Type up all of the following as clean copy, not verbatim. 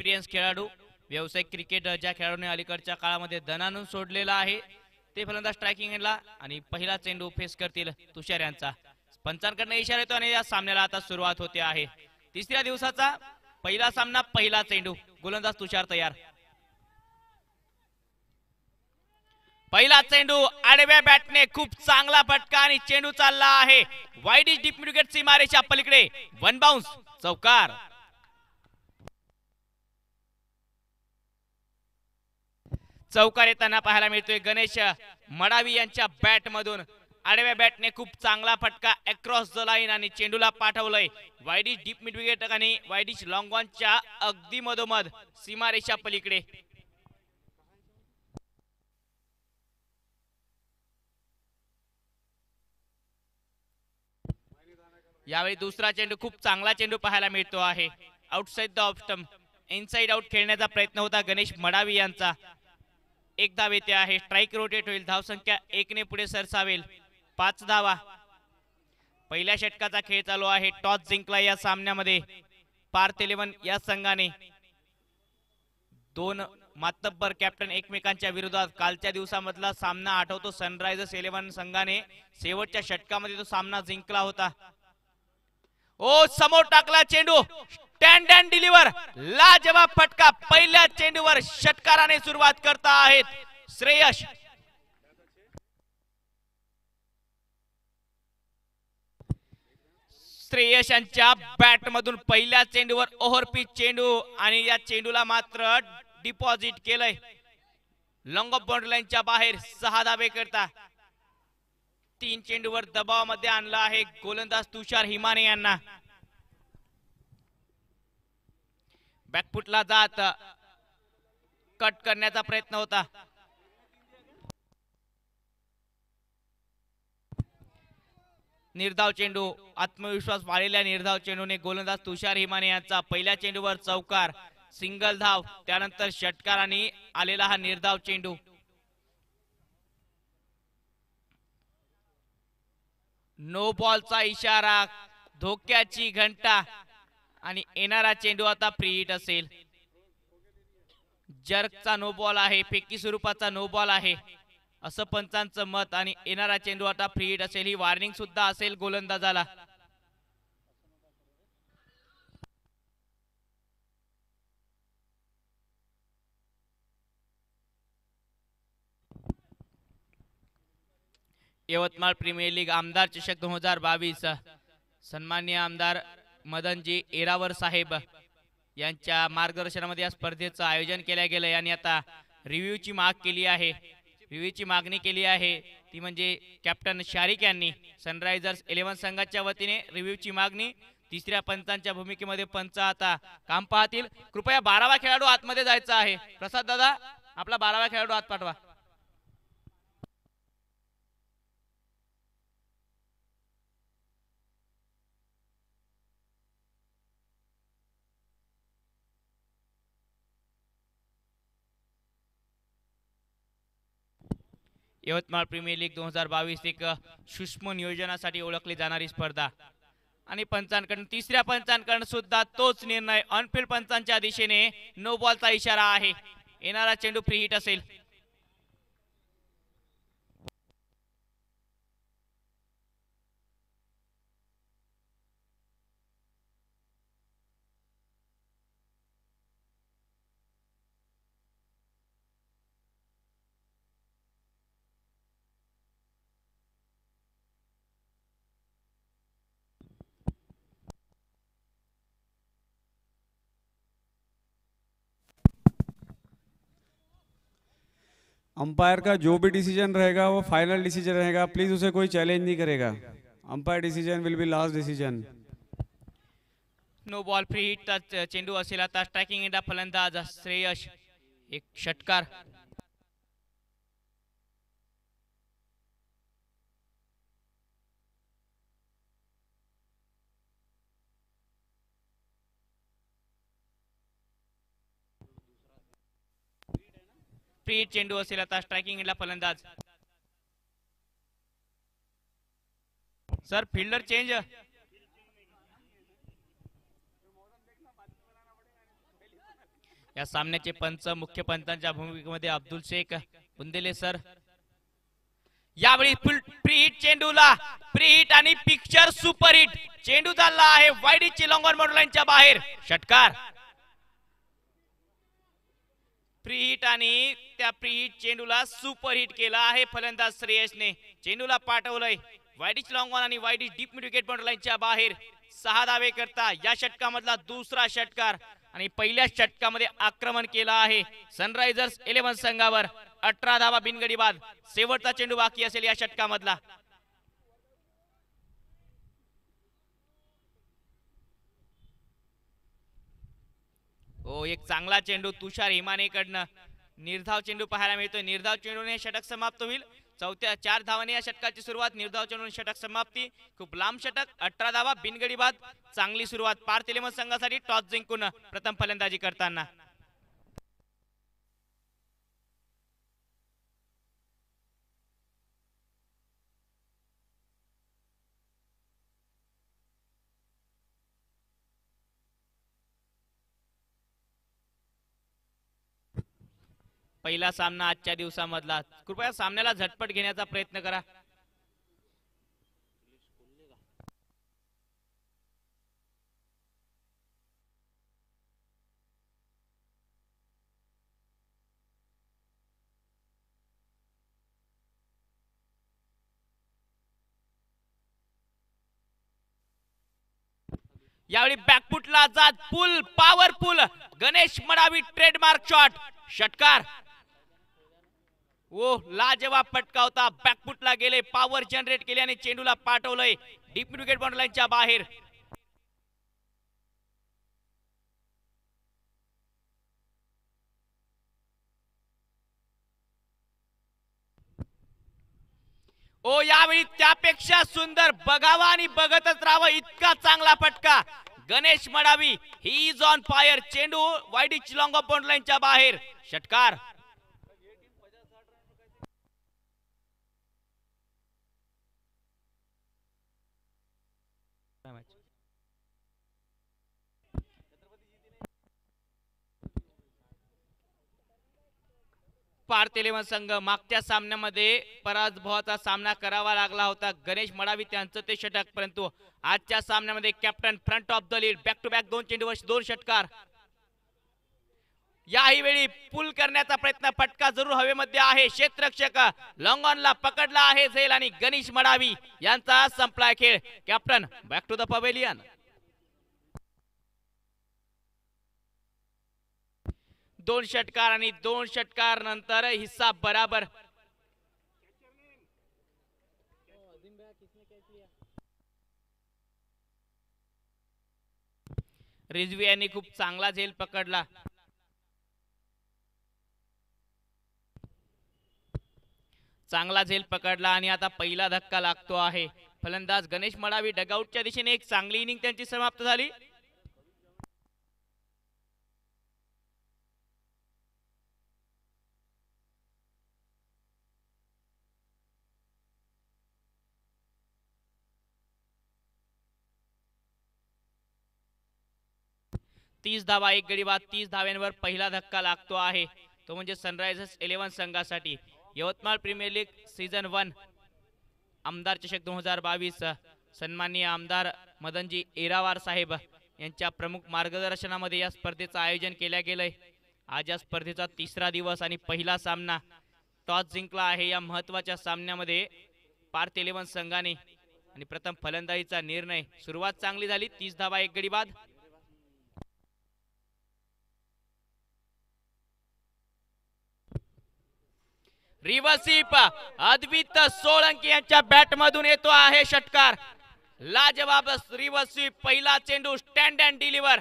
Experience खेळाडू, व्यावसायिक cricket ज्या खेळाडूने अलीकडच्या काळामध्ये दणानून सोडलेला आहे ते फलंदाज स्ट्रायकिंगला आणि पहिला चेंडू फेस करतील तुषार यांचा. पंचांकडनं इशारा येतो आणि या सामन्याला आता सुरुवात होते आहे. तिसऱ्या दिवसाचा पहिला सामना, पहिला चेंडू. गोलंदाज तुषार तयार. पहिला चेंडू आडव्या बॅटने खूप चांगला फटका आणि चेंडू चालला आहे वाईड डीप मिड विकेट सीमारेषा पलीकडे. वन बाउन्स, चौकार. चौकार येताना पाहायला मिळतोय गणेश मडावी यांच्या बॅट मधून. आडव्या बॅटने खूप चांगला फटका अक्रॉस द लाईन आणि चेंडूला पाठवलंय वाईडिश डीप मिड विकेट आणि वाईडिश लॉंग ऑनच्या अगदी मधोमध सीमारेषा पलीकडे. यावेळी दुसरा चेंडू, खूप चांगला चेंडू पाहायला मिळतो आहे. Outside the off stump, inside out खेळण्याचा प्रयत्न होता गणेश मडावी यांचा. एक धाव येते आहे. स्ट्राइक रोटेट होईल. धावसंख्या 1 ने पुढे सरसावेल. 5 धावा. पहिल्या षटकाचा खेळ चालू आहे. टॉस जिंकला या सामन्यामध्ये पार्थ 11 या संघाने. दोन मातब्बर कॅप्टन एकमेकांच्या विरोधात. कालच्या दिवसामधला सामना आठवतो. सनरायझर्स 11 संघाने शेवटच्या षटकामध्ये तो सामना जिंकला होता. ओ, समोर टाकला चेंडू, स्टँड अँड डिलिव्हर, लाजवाब फटका. पहिल्या चेंडूवर षटकाराने सुरुवात करता आहेत श्रेयश. श्रेयश यांच्या बॅट मधून पहिल्या चेंडूवर ओव्हरपिच चेंडू आणि या चेंडूला मात्र डिपॉझिट केलंय लॉंग ऑफ बाउंड्री लाईनच्या बाहेर. 6 धावे करता 3 चेंडूवर दबावामध्ये आणला आहे गोलंदाज तुषार हिमाने यांना. बॅकफुटला जात कट करण्याचा प्रयत्न होता. निर्धाव चेंडू, आत्मविश्वास वाढलेल्या निर्धाव चेंडूने गोलंदाज तुषार हिमाने यांचा पहिल्या चेंडूवर चौकार, सिंगल धाव. त्यानंतर षटकाराने आलेला हा निर्धाव चेंडू. नो बॉलचा इशारा, धोक्याची घंटा आणि येणारा चेंडू आता फ्री हिट असेल. जर्कचा नो बॉल आहे, फेकी स्वरूपाचा नो बॉल आहे असं पंचांचं मत. आणि येणारा चेंडू आता फ्री हिट असेल. ही वॉर्निंग सुद्धा असेल गोलंदाजाला. यवतमाळ प्रीमियर लीग आमदार चषक 2022 सन्माननीय आमदार मदनजी येरावर साहेब यांच्या मार्गदर्शनामध्ये या स्पर्धेचं आयोजन केले गेले आणि आता रिव्ह्यूची मागणी केली आहे. ती म्हणजे कॅप्टन शारिक यांनी. सनरायझर्स 11 संघाच्या वतीने रिव्ह्यूची मागणी. तिसऱ्या पंचांच्या भूमिकेमध्ये पंच आता काम पाहतील. कृपया 12वा खेळाडू आतमध्ये जायचा आहे. प्रसाद दादा, आपला 12वा खेळाडू आत पाठवा. यवतमाळ प्रीमियर लीग 2022 एक सूक्ष्म नियोजनासाठी ओळखली जाणारी स्पर्धा आणि पंचांकडून तिसऱ्या पंचांकडून सुद्धा तोच निर्णय. ऑनफील्ड पंचांच्या दिशेने नो बॉलचा इशारा आहे. येणारा चेंडू फ्री हिट असेल. अंपायर का जो भी डिसीजन रहेगा वो फाइनल डिसीजन रहेगा. प्लीज उसे कोई चैलेंज नहीं करेगा. Umpire decision will be last decision. No ball, free hit चेंडू असेल. आता स्ट्रायकिंग एंड फलंदाज श्रेयश. एक षटकार. फ्री चेंडू असेल. आता स्ट्रायकिंग एंडला फलंदाज. Sir fielder change. या सामन्याचे पंच मुख्य पंचांच्या भूमिकेमध्ये अब्दुल शेख बुंदेले सर। यावेळी प्रीहिट चेंडूला प्रीहिट आणि पिक्चर सुपरहिट चेंडू चालला आहे वाईडीची लॉंग ऑन बाउंड्री लाईनच्या बाहेर षटकार। प्रीहिट आणि त्या प्रीहिट चेंडूला सुपरहिट केला आहे फलंदाज श्रेयसने। चेंडूला पाठवलंय वाईडीच लॉंग ऑन आणि वाईडीच डीप मिड विकेट बाउंड्री लाईनच्या बाहेर। 6 धावे करता या षटकामधला दुसरा षटकार आणि पहिल्या षटकामध्ये आक्रमण केला आहे सनरायझर्स 11 संघावर। 18 धावा बिनगडी बाद। शेवटचा चेंडू बाकी असेल या षटकामधला। एक चांगला चेंडू तुषार हिमानेकडनं निर्धाव चेंडू पाहायला मिळतोय। निर्धाव चेंडूने षटक समाप्त होईल। चौथ्या 4 धावांनी या षटकाची सुरुवात। निर्धाव चेंडूने षटक समाप्ती। खूप लांब षटक। 18 धावा बिनगडी बाद। चांगली सुरुवात पार्थ इलेव्हन संघासाठी टॉस जिंकून प्रथम फलंदाजी करताना। पहिला सामना आजच्या दिवसामधला। कृपया सामन्याला झटपट घेण्याचा प्रयत्न करा। यावेळी बॅकफुटला जात pull powerful Ganesh Madavi trademark shot षटकार। लाजवाब फटका होता। बॅकफुटला गेले पॉवर जनरेट केले आणि चेंडूला पाठवलंय डीप विकेट बाउंड्री लाईनच्या बाहेर। यावेळी त्यापेक्षा सुंदर बघावा आणि बघतच राहावं इतका चांगला फटका गणेश मडावी ही इज ऑन फायर। चेंडू वाईडीच लॉंग ऑफ बाउंड्री लाईनच्या बाहेर षटकार। पार्थ इलेव्हन संघ मागच्या सामन्यामध्ये पराभवाचा सामना करावा लागला होता गणेश मडावी त्यांचं ते षटक, परंतु आजच्या सामन्यामध्ये captain front of the lead back to back 2 चेंडूवर 2 षटकार। याही वेळी पुल करण्याचा प्रयत्न फटका जरूर हवेमध्ये आहे। क्षेत्ररक्षक लॉंग ऑनला पकडला आहे झेल आणि गणेश मडावी यांचा संपलाय खेळ। Captain back to the pavilion. दोन षटकार आणि 2 षटकार नंतर हिस्सा बराबर। रिजवी यांनी खूप चांगला झेल पकडला। चांगला झेल पकडला आणि आता पहिला धक्का लागतो आहे। फलंदाज गणेश मडावी डगआउटच्या दिशेने एक चांगली इनिंग त्यांची समाप्त झाली। तीस धावा एक गडी बाद। 30 धाव्यांवर पहिला धक्का लागतो आहे तो म्हणजे सनरायझर्स 11 संघासाठी। यवतमाळ प्रीमियर लीग सीझन 1 आमदार चषक 2022 सन्माननीय आमदार मदनजी एरावार साहेब यांच्या प्रमुख मार्गदर्शनामध्ये या स्पर्धेचं आयोजन केले गेलंय। आज या स्पर्धेचा 3रा दिवस आणि पहिला सामना टॉस जिंकला आहे। या महत्त्वाच्या सामन्यामध्ये पार्थ इलेव्हन संघाने आणि प्रथम फलंदाजीचा निर्णय। सुरुवात चांगली झाली। 30 धावा एक गडी बाद। रिव्हर्सिप अद्वित सोळंकी यांच्या बॅट मधून येतो आहे षटकार। लाजवाब रिव्हर्सिप पहिला चेंडू स्टँड अँड डिलिव्हर।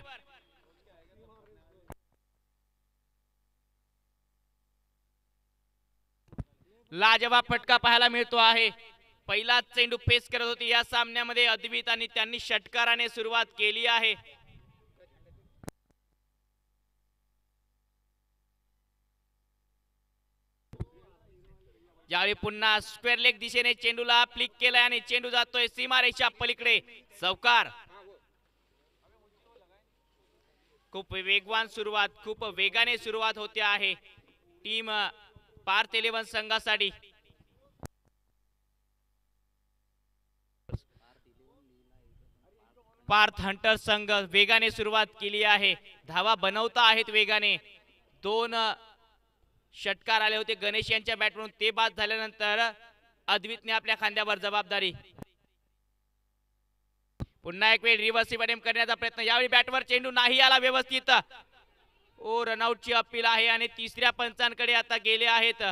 लाजवाब फटका पाहायला मिळतो आहे। पहिला चेंडू फेस करत होती या सामन्यामध्ये अद्वित आणि त्यांनी षटकाराने सुरुवात केली आहे। यावेळी पुन्हा स्क्वेअर लेग दिशेने चेंडूला फ्लिक केलाय आणि चेंडू जातोय सीमारेषा पलीकडे चौकार। खूप वेगवान सुरुवात, खूप वेगाने सुरुवात होते आहे टीम पार्थ 11 संघासाठी. पार्थ हंटर संघ वेगाने सुरुवात केली आहे, धावा बनवता आहेत वेगाने. दोन षटकार आले होते गणेश यांच्या बॅटवरून, ते बाद झाल्यानंतर अद्वितने आपल्या खांद्यावर जबाबदारी. पुन्हा एक वेळ रिव्हर्सिव्ह अटेम्प्ट करण्याचा प्रयत्न, यावेळी बॅटवर चेंडू नाही आला व्यवस्थित. ओ रनआउटची अपील आहे आणि तिसऱ्या पंचांकडे आता गेले आहेत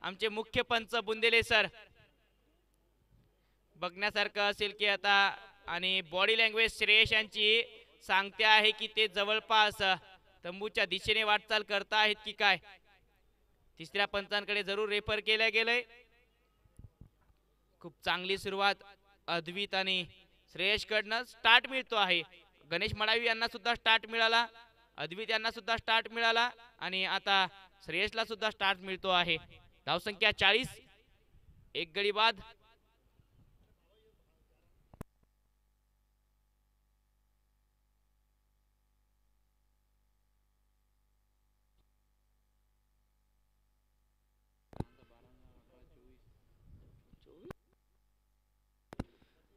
आमचे मुख्य पंच बुंदेले सर. बघण्यासारखं असेल की आता, आणि बॉडी लँग्वेज श्रेयश यांची सांगते आहे की ते जवळपास तंबूच्या दिशेने वाटचाल करता आहेत की काय. तिसऱ्या पंचांकडे जरूर रेफर केलं गेलंय. खूप चांगली सुरुवात अद्वित आणि श्रेयश कडनं स्टार्ट मिळतो आहे. गणेश मडावी यांना सुद्धा स्टार्ट मिळाला, अद्वित यांना सुद्धा स्टार्ट मिळाला आणि आता श्रेयशला सुद्धा स्टार्ट मिळतो आहे. धावसंख्या 40, एक गडी बाद.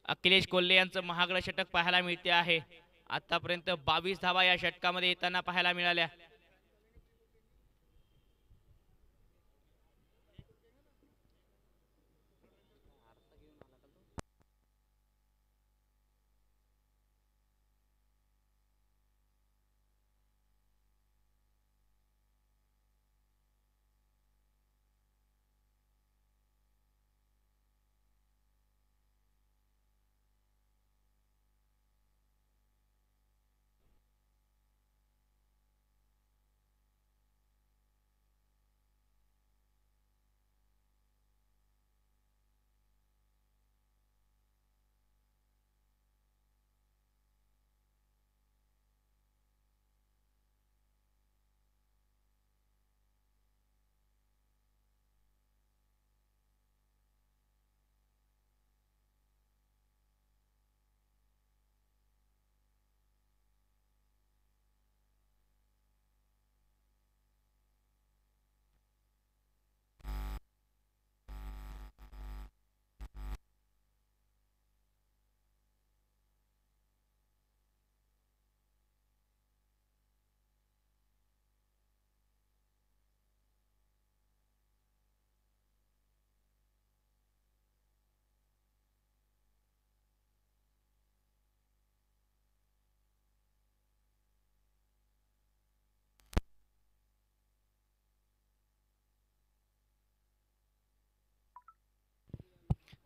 अखिलेश कोल्हे यांचं महागडं षटक पाहायला मिळते आहे. आतापर्यंत 22 धावा या षटकामध्ये येताना पाहायला मिळाल्या.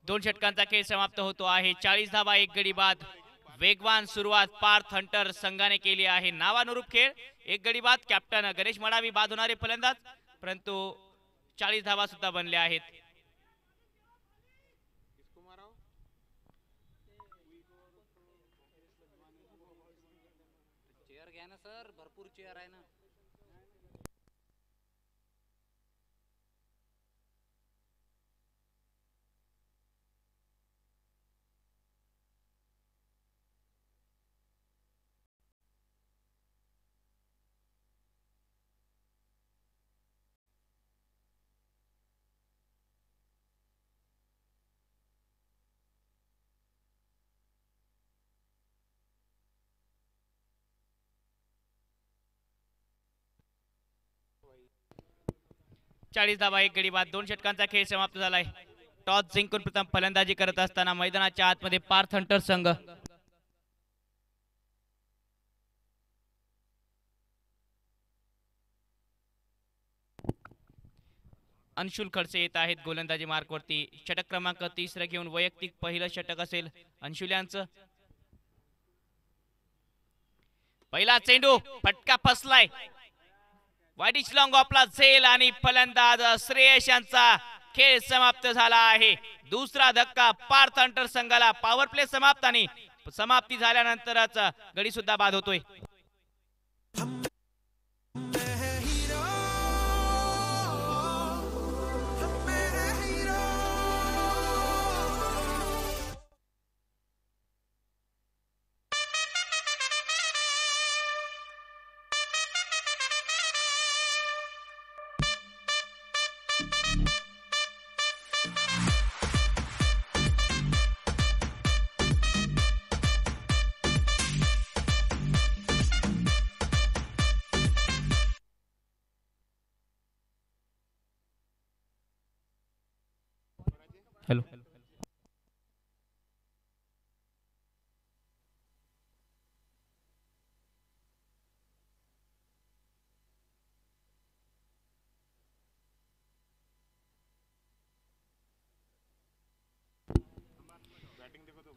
दोन षटकांचा खेळ समाप्त होतो आहे. 40 धावा, एक गडी बाद. वेगवान सुरुवात पार्थ हंटर संघाने केली आहे. नावानुरूप खेळ, एक गडी बाद. कॅप्टन गणेश मडावी बाद होणारे फलंदाज, परंतु 40 धावा सुद्धा बनल्या आहेत. चेअर घ्या ना सर, भरपूर चेअर आहे ना. चाळीस धावा, एक गडी बाद. दोन षटकांचा खेळ समाप्त झालाय. टॉस जिंकून प्रथम फलंदाजी करत असताना मैदानाच्या आतमध्ये पार्थ हंटर संघ. अंशुल खडसे येत आहेत गोलंदाजी मार्कवरती. षटक क्रमांक 30 घेऊन वैयक्तिक पहिलं षटक असेल अंशुल यांचं. पहिला चेंडू फटका फसलाय, वाईट लॉंग ऑफला झेल आणि फलंदाज श्रेयश यांचा खेळ समाप्त झाला आहे. दुसरा धक्का पार्थ हंटर संघाला. पॉवर प्ले समाप्त आणि समाप्ती झाल्यानंतरच गडी सुद्धा बाद होतोय. हॅलो.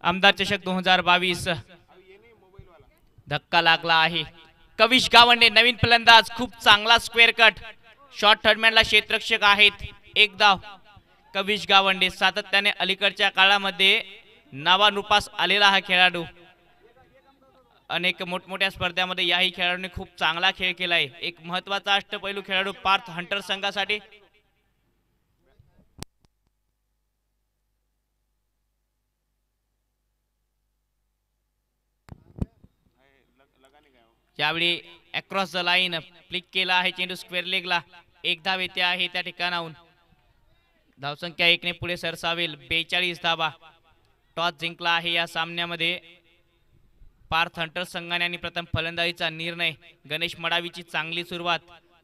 आमदार चषक 2022 धक्का लागला आहे. कविश गावंडे नवीन फलंदाज, खूप चांगला स्क्वेअर कट, शॉर्ट थर्डमॅनला क्षेत्ररक्षक आहेत. एक धाव. कविश गावंडे सातत्याने अलीकडच्या काळामध्ये नावारूपास आलेला हा खेळाडू. अनेक मोठमोठ्या स्पर्धांमध्ये याही खेळाडूने खूप चांगला खेळ केलाय. एक महत्वाचा अष्टपैलू खेळाडू पार्थ हंटर संघासाठी. यावेळी अक्रॉस द लाईन फ्लिक केला आहे चेंडू स्क्वेअर लेगला. एक धाव येते आहे त्या ठिकाणाहून. धावसंख्या 1 ने पुढे सरसावेल. 42 धावा. टॉस जिंकला आहे या सामन्यामध्ये पार्थ हंटर संघाने आणि प्रथम फलंदाजीचा निर्णय. गणेश मडावीची चांगली सुरुवात,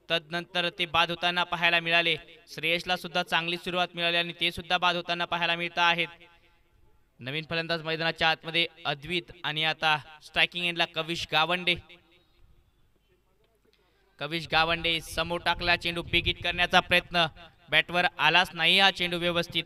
तदनंतर ते बाद होताना पाहायला मिळाले. श्रेयसला सुद्धा चांगली सुरुवात मिळाली आणि ते सुद्धा बाद होताना पाहायला मिळत आहेत. नवीन फलंदाज मैदानाच्या आतमध्ये अद्वित आणि आता स्ट्रायकिंग एंडला कविश गावंडे. कविश गावंडे समोर टाकला चेंडू, बिग हिट करण्याचा प्रयत्न, बॅटवर आलाच नाही हा चेंडू व्यवस्थित.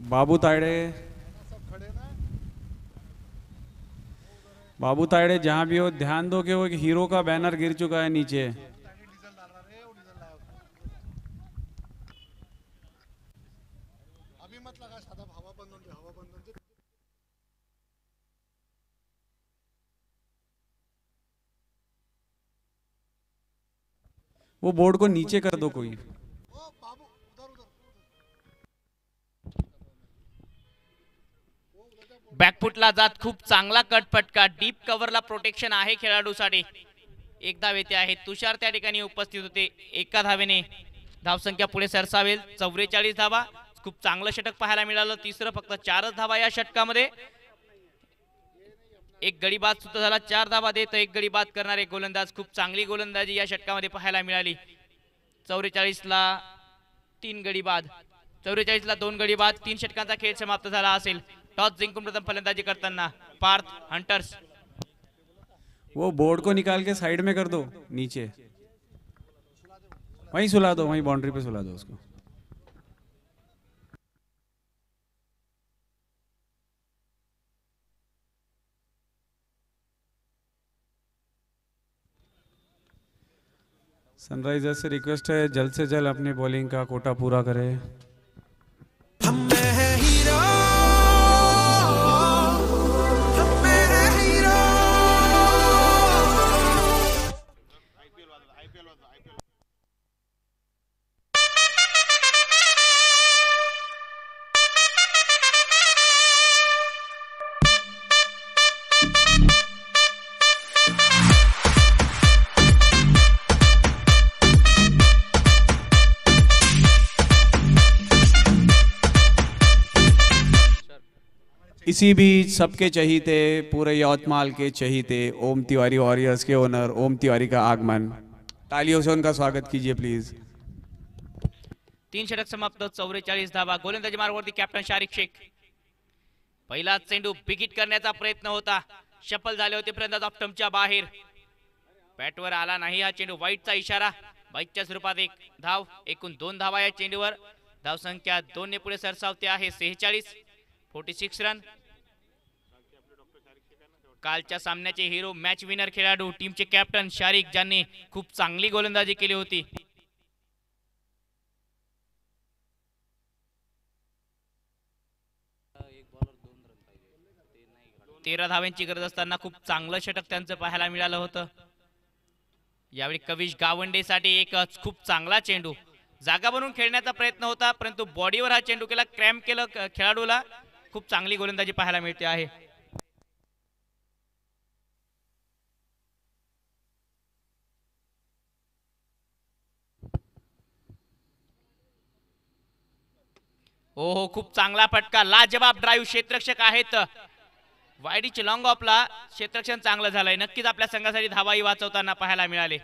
बाबू तायड़े, बाबू तायड़े जहां भी हो ध्यान दो कि वो एक हीरो का बैनर गिर चुका है नीचे. वो बोर्ड को नीचे कर दो कोई. बॅकफुटला जात खूप चांगला कट फटका, डीप कव्हरला प्रोटेक्शन आहे खेळाडूसाठी. एक धाव येते आहे. तुषार त्या ठिकाणी उपस्थित होते. एका धावेने धावसंख्या पुढे सरसावेल. 44 धावा. खूप चांगलं षटक पाहायला मिळालं. तिसरं फक्त 4च धावा या षटकामध्ये. एक गडी बाद सुद्धा झाला. 4 धावा देत एक गडी बाद करणारे गोलंदाज. खूप चांगली गोलंदाजी या षटकामध्ये पाहायला मिळाली. 44 ला 3 गडी बाद, 44 ला 2 गडी बाद. 3 षटकांचा खेळ समाप्त झाला असेल. टॉस जिंकून प्रथम फलंदाजी करताना पार्थ हंटर्स. वो बोर्ड को निकाल के साइड में कर दो नीचे, वहीं सुला दो, वहीं बाउंड्री पे सुला दो उसको. सनराइजर्स से रिक्वेस्ट है जल्द से जल्द अपनी बॉलिंग का कोटा पूरा करे. इसी बीच सबके चहीते, पूरे यवतमाल के चहीते, ओम तिवारी वॉरियर्स के ओनर ओम तिवारी का आगमन. तालियों से उनका स्वागत कीजिए प्लीज. 3 षटक समाप्त. 44 धावा. गोलंदाजी मार्गावरती कॅप्टन शारिक शेख. पहिला चेंडू बिगिट करण्याचा प्रयत्न होता. शफल झाले होते फलंदाज ऑफ स्टंपच्या बाहेर. बॅटवर आला नाही हा चेंडू. वाईटचा इशारा. वाईटच्या स्वरूपात 1 धाव. एकूण 2 धावा या चेंडूवर. धावसंख्या 2 ने पुढे सरसावते आहे. 46 रन. कालच्या सामन्याचे हिरो, मॅच विनर खेळाडू, टीमचे कॅप्टन शारिक, ज्यांनी खूप चांगली गोलंदाजी केली होती. 13 धावांची गरज असताना खूप चांगलं षटक त्यांचं पाहायला मिळालं होतं. यावेळी कविश गावंडेसाठी एक खूप चांगला चेंडू. जागा बनवून खेळण्याचा प्रयत्न होता, परंतु बॉडीवर हा चेंडू केला, क्रॅम्प केलं खेळाडूला. खूप चांगली गोलंदाजी पाहायला मिळते आहे. हो हो, खूप चांगला फटका, लाजवाब ड्राईव्ह, क्षेत्ररक्षक आहेत. वायडीचे लॉंग ऑफला क्षेत्ररक्षण चांगलं झालंय. नक्कीच आपल्या संघासाठी धावाही वाचवताना पाहायला मिळाले.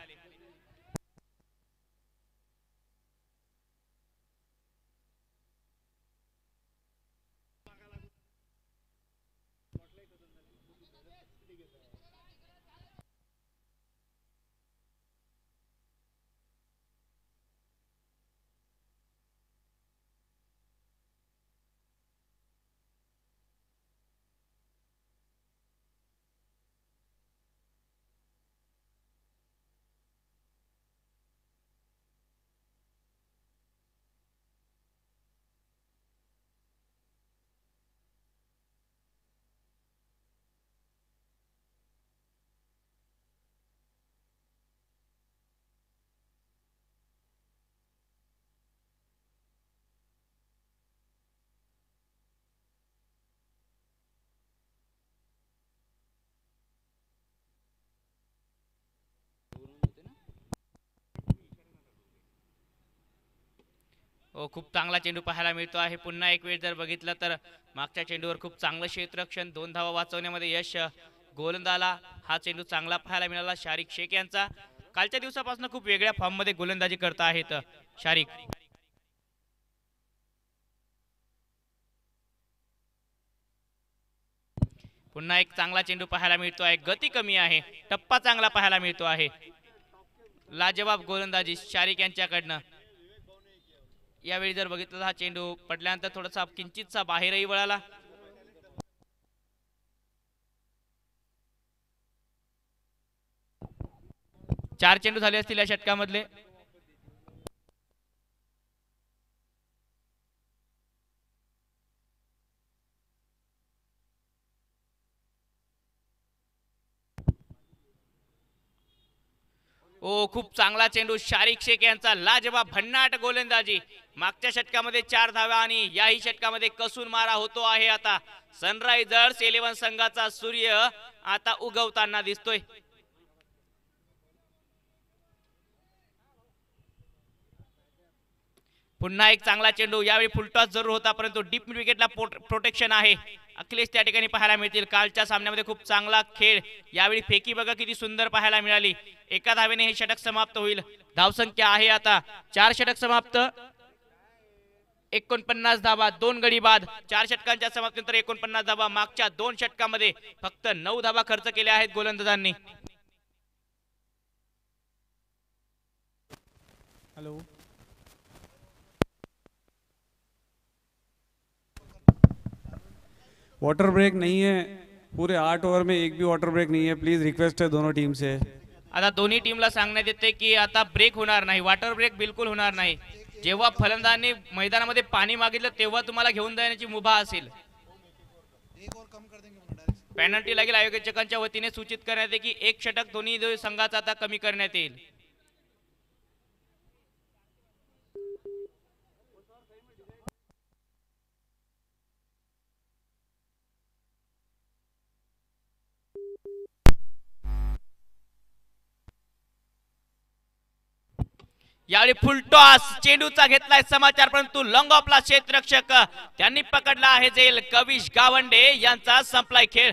हो, खूप चांगला चेंडू पाहायला मिळतो आहे. पुन्हा एक वेळ जर बघितलं तर मागच्या चेंडूवर खूप चांगलं क्षेत्ररक्षण, 2 धावा वाचवण्यामध्ये यश गोलंदाला. हा चेंडू चांगला पाहायला मिळाला शारिक शेख यांचा. कालच्या दिवसापासून खूप वेगळ्या फॉर्म मध्ये गोलंदाजी करत आहेत शारिक. पुन्हा एक चांगला चेंडू पाहायला मिळतो आहे. गती कमी आहे, टप्पा चांगला पाहायला मिळतो आहे. लाजवाब गोलंदाजी शारिक यांच्याकडनं. यावेळी जर बघितलं हा चेंडू पडल्यानंतर थोडासा किंचितसा बाहेरही वळाला. चार चेंडू झाले असतील या षटकामधले. ओ, खूप चांगला चेंडू शारिक शेख यांचा, लाजवाब भन्नाट गोलंदाजी. मागच्या षटकामध्ये 4 धावा आणि याही षटकामध्ये कसून मारा होतो आहे. आता सनरायझर्स 11 संघाचा सूर्य आता उगवताना दिसतोय. पुन्हा एक चांगला चेंडू. यावेळी फुलटॉस जरूर होता परंतु डीप मिड विकेटला प्रोटेक्शन आहे. अखिलेश त्या ठिकाणी पाहायला मिळतील. कालच्या सामन्यामध्ये खूप चांगला खेळ. यावेळी फेकी बघा किती सुंदर पाहायला मिळाली. एका धावेने हे षटक समाप्त होईल. धावसंख्या आहे आता 4 षटक समाप्त, 49 धावा, 2 गडी बाद. 4 षटकांच्या समाप्तीनंतर 49 धावा. मागच्या 2 षटकामध्ये फक्त 9 धावा खर्च केल्या आहेत गोलंदाजांनी. हेलो, वाटर ब्रेक नहीं है पूरे 8 ओवर में, एक भी वाटर ब्रेक नहीं है. प्लीज रिक्वेस्ट है दोनों टीम से. आता दोन्ही टीमला सांगण्यात येते की आता ब्रेक होणार नाही, वॉटर ब्रेक बिलकुल होणार नाही. जेव्हा फलंदाजांनी मैदानामध्ये पाणी मागितलं तेव्हा तुम्हाला घेऊन जाण्याची मुभा असेल. पेनल्टी लागेल. आयोजकांच्या वतीने सूचित करण्यात येते की 1 षटक दोन्ही संघाचा आता कमी करण्यात येईल. यावेळी फुल टॉस, चेंडूचा घेतलाय समाचार परंतु लॉंग ऑफला क्षेत्ररक्षक त्यांनी पकडला आहे. जेल कविश गावंडे यांचा संपलाय खेळ.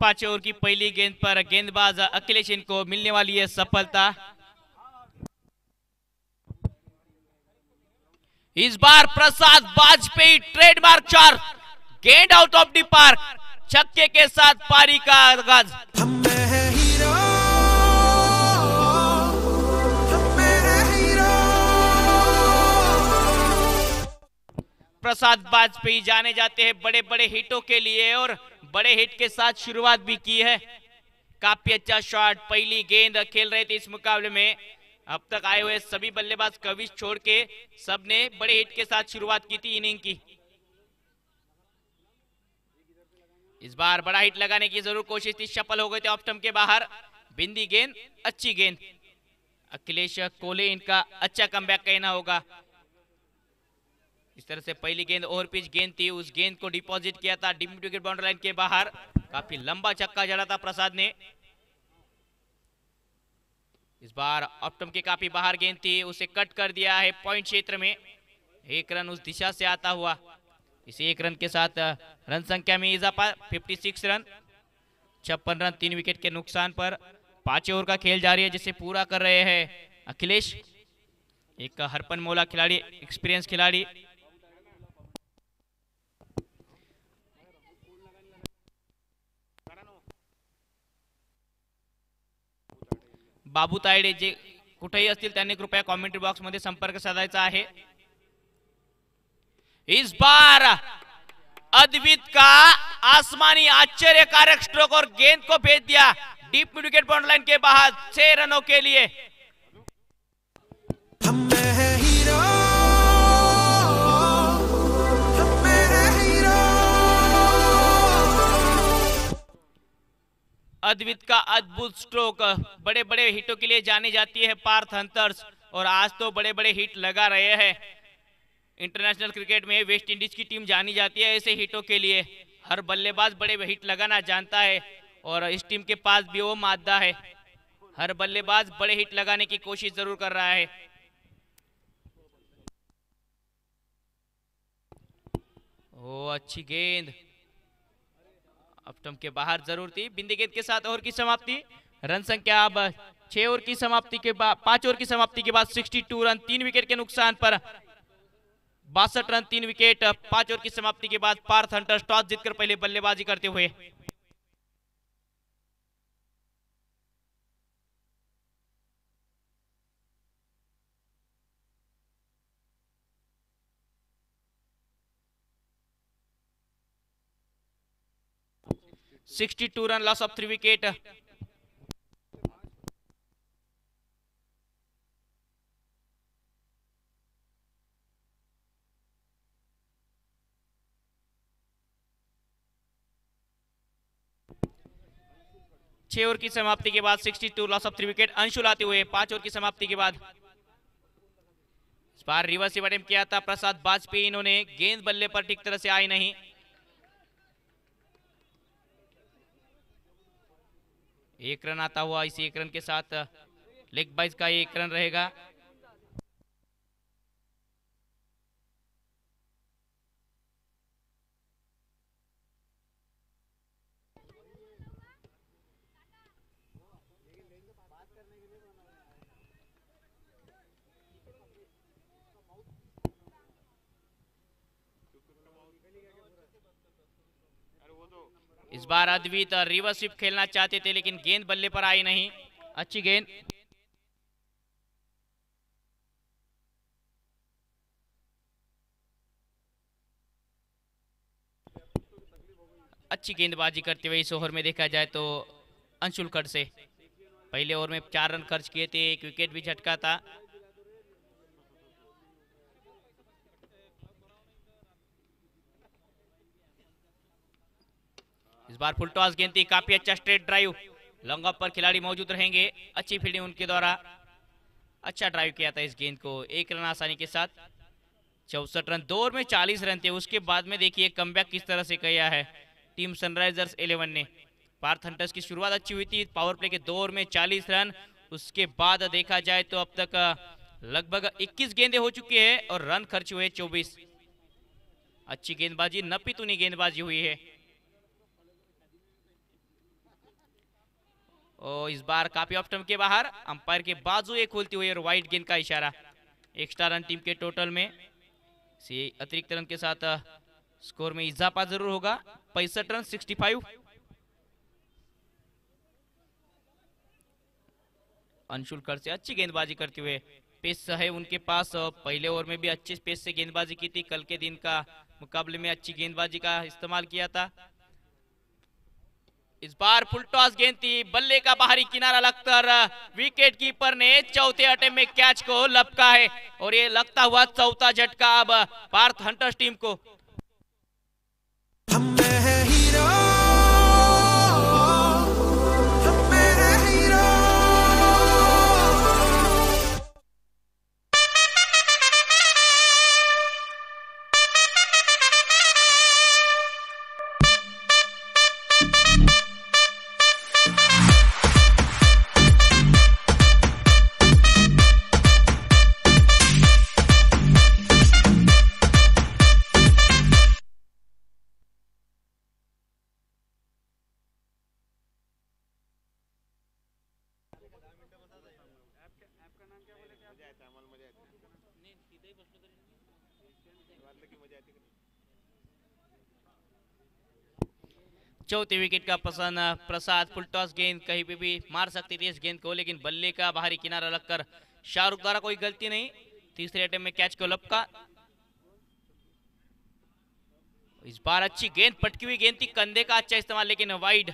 पांच ओवर की पहली गेंद पर गेंदबाज अखिलेश इनको मिलने वाली है सफलता. इस बार प्रसाद वाजपेयी ट्रेडमार्क 4 गेंद आउट ऑफ द पार्क. छक्के के साथ पारी का आगाज। प्रसाद वाजपेयी जाने जाते हैं बड़े बड़े हिटों के लिए और बड़े हिट के साथ शुरुआत भी की है। काफी अच्छा शॉट, पहली गेंद खेल रहे थे इस मुकाबले में। अब तक आए हुए सभी बल्लेबाज कविश छोड़ के सबने बड़े हिट के साथ शुरुआत की थी इनिंग की। इस बार बड़ा हिट लगाने की जरूर कोशिश थी, सफल हो गए थे ऑफ स्टंप के बाहर। बिंदी गेंद, अच्छी गेंद। अखिलेश कोहली इनका अच्छा कमबैक कहना होगा। इस तरह से पहली गेंद ओवर पिच गेंद थी, उस गेंद को डिपॉजिट किया था डीप विकेट बाउंड्री लाइन के बाहर। काफी लंबा छक्का जड़ा था प्रसाद ने। इस बार ऑफ स्टंप के काफी बाहर गेंद थी, उसे कट कर दिया है पॉइंट क्षेत्र में। एक रन उस दिशा से आता हुआ। इस एक रन के साथ रन संख्या में इजाफा, 56 रन, 56 रन 3 विकेट के नुकसान पर। 5 ओवर का खेल जारी है जिसे पूरा कर रहे हैं अखिलेश, एक हरपन मौला खिलाड़ी, एक्सपीरियंस खिलाड़ी। बाबू तायडे जे कुठेही असतील त्यांनी कृपया कॉमेंट्री बॉक्स मध्ये संपर्क साधायचा आहे। इस बार अद्वित का आसमानी आश्चर्यकारक स्ट्रोक और गेंद को भेज दिया डीप विकेट बाउंड्री लाइन के बाहर 6 रनों के लिए। अद्वित का अद्भुत स्ट्रोक, बड़े बड़े हिटों के लिए जानी जाती है पार्थ हंटर्स, और आज तो बड़े बड़े हिट लगा रहे हैं। इंटरनेशनल क्रिकेट में वेस्ट इंडीज की टीम जानी जाती है ऐसे हिटों के लिए। हर बल्लेबाज बड़े हिट लगाना जानता है और इस टीम के पास भी वो मादा है। हर बल्लेबाज बड़े हिट लगाने की कोशिश जरूर कर रहा है। ओ अच्छी गेंद, अब स्टंप के बाहर जरूर थी। बिंदी गेंद के साथ ओवर की समाप्ति। रन संख्या अब 6 ओवर की समाप्ति के बाद, 5 ओवर की समाप्ति के बाद 62 रन 3 विकेट के नुकसान पर। 62 रन 3 विकेट 5 ओवर की समाप्ति के बाद पार्थ हंटर्स टॉस जीतकर पहले बल्लेबाजी करते हुए। (62 रन लॉस ऑफ 3 विकेट। छह ओवर की समाप्ति के बाद 62 लॉस ऑफ 3 विकेट। अंशुल आते हुए 5 ओवर की समाप्ति के बाद। इस बार रिवर्स अटेम्प्ट किया था प्रसाद वाजपेयी, इन्होंने गेंद बल्ले पर ठीक तरह से आई नहीं। एक रन आता हुआ। इसी एक रन के साथ लेग बाइज का एक रन रहेगा। इस बार अद्वित रिवर्स स्वीप खेलना चाहते थे लेकिन गेंद बल्ले पर आई नहीं। अच्छी गेंद, अच्छी गेंदबाजी करते हुए इस ओवर में देखा जाए तो अंशुल खड़ से पहले ओवर में 4 रन खर्च किए थे, एक विकेट भी झटका था। इस बार फुल टॉस गेंद थी, काफी अच्छा स्ट्रेट ड्राइव, लॉन्ग ऑफ पर खिलाड़ी मौजूद रहेंगे। अच्छी फील्डिंग उनके द्वारा, अच्छा ड्राइव किया था इस गेंद को। एक रन आसानी के साथ, 64 रन, 2 ओवर में 40 रन थे। उसके बाद में देखिए कमबैक किस तरह से किया है टीम सनराइजर्स 11 ने। पार्थ हंटर्स की शुरुआत अच्छी हुई थी, पावर प्ले के 2 ओवर में 40 रन। उसके बाद देखा जाए तो अब तक लगभग 21 गेंदें हो चुकी है और रन खर्च हुए 24। अच्छी गेंदबाजी, नपीतुनी गेंदबाजी हुई है। और इस बार काफी ऑफ स्टंप के बाहर, अंपायर के बाजू एक खोलती हुई और वाइड गेंद का इशारा। एक्स्ट्रा रन टीम के टोटल में से अतिरिक्त रन के साथ स्कोर में इजाफा जरूर होगा। 65 रन 65। अंशुल खर से अच्छी गेंदबाजी करते हुए, पेस है उनके पास। पहले ओवर में भी अच्छी पेस से गेंदबाजी की थी, कल के दिन का मुकाबले में अच्छी गेंदबाजी का इस्तेमाल किया था। इस बार फुल टॉस गेंद थी, बल्ले का बाहरी किनारा लगकर विकेट कीपर ने चौथे अटेम्प्ट में कैच को लपका है और ये लगता हुआ चौथा झटका अब पार्थ हंटर्स टीम को। चौथे विकेट का पसंद प्रसाद, फुल टॉस गेंद कहीं पे भी मार सकती थी इस गेंद को, लेकिन बल्ले का बाहरी किनारा लगकर शाहरुख द्वारा कोई गलती नहीं, तीसरे अटेम्प्ट में कैच को लपका। इस बार अच्छी गेंद, पटकी हुई गेंद थी, कंधे का अच्छा इस्तेमाल, लेकिन वाइड,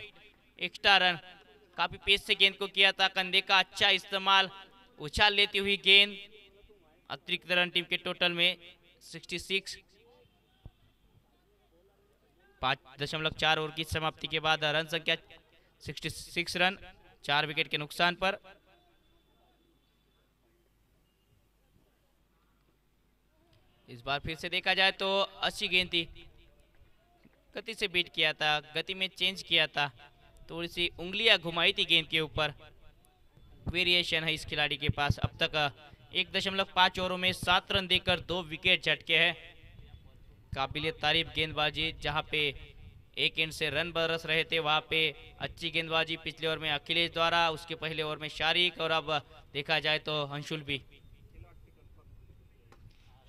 एक्स्ट्रा रन। काफी पेस से गेंद को किया था, कंधे का अच्छा इस्तेमाल, उछाल लेती हुई गेंद। अतिरिक्त रन टीम के टोटल में 66। 5.4 ओवर की समाप्ति के बाद रन संख्या 66 रन, 4 विकेट के नुकसान पर। इस बार फिर से देखा जाए तो अच्छी गेंद थी, गति से बीट किया था, गति में चेंज किया था, थोड़ी सी उंगलियां घुमाई थी गेंद के ऊपर। वेरिएशन है इस खिलाड़ी के पास। अब तक 1.5 ओवरों में 7 रन देकर 2 विकेट झटके हैं। काबिल तारीफ गेंदबाजी, जहां पे एक एंड से रन बरस रहे थे वहां पे अच्छी गेंदबाजी पिछले ओवर में अखिलेश द्वारा, उसके पहले ओवर में शारिक, और अब देखा जाए तो अंशुल भी।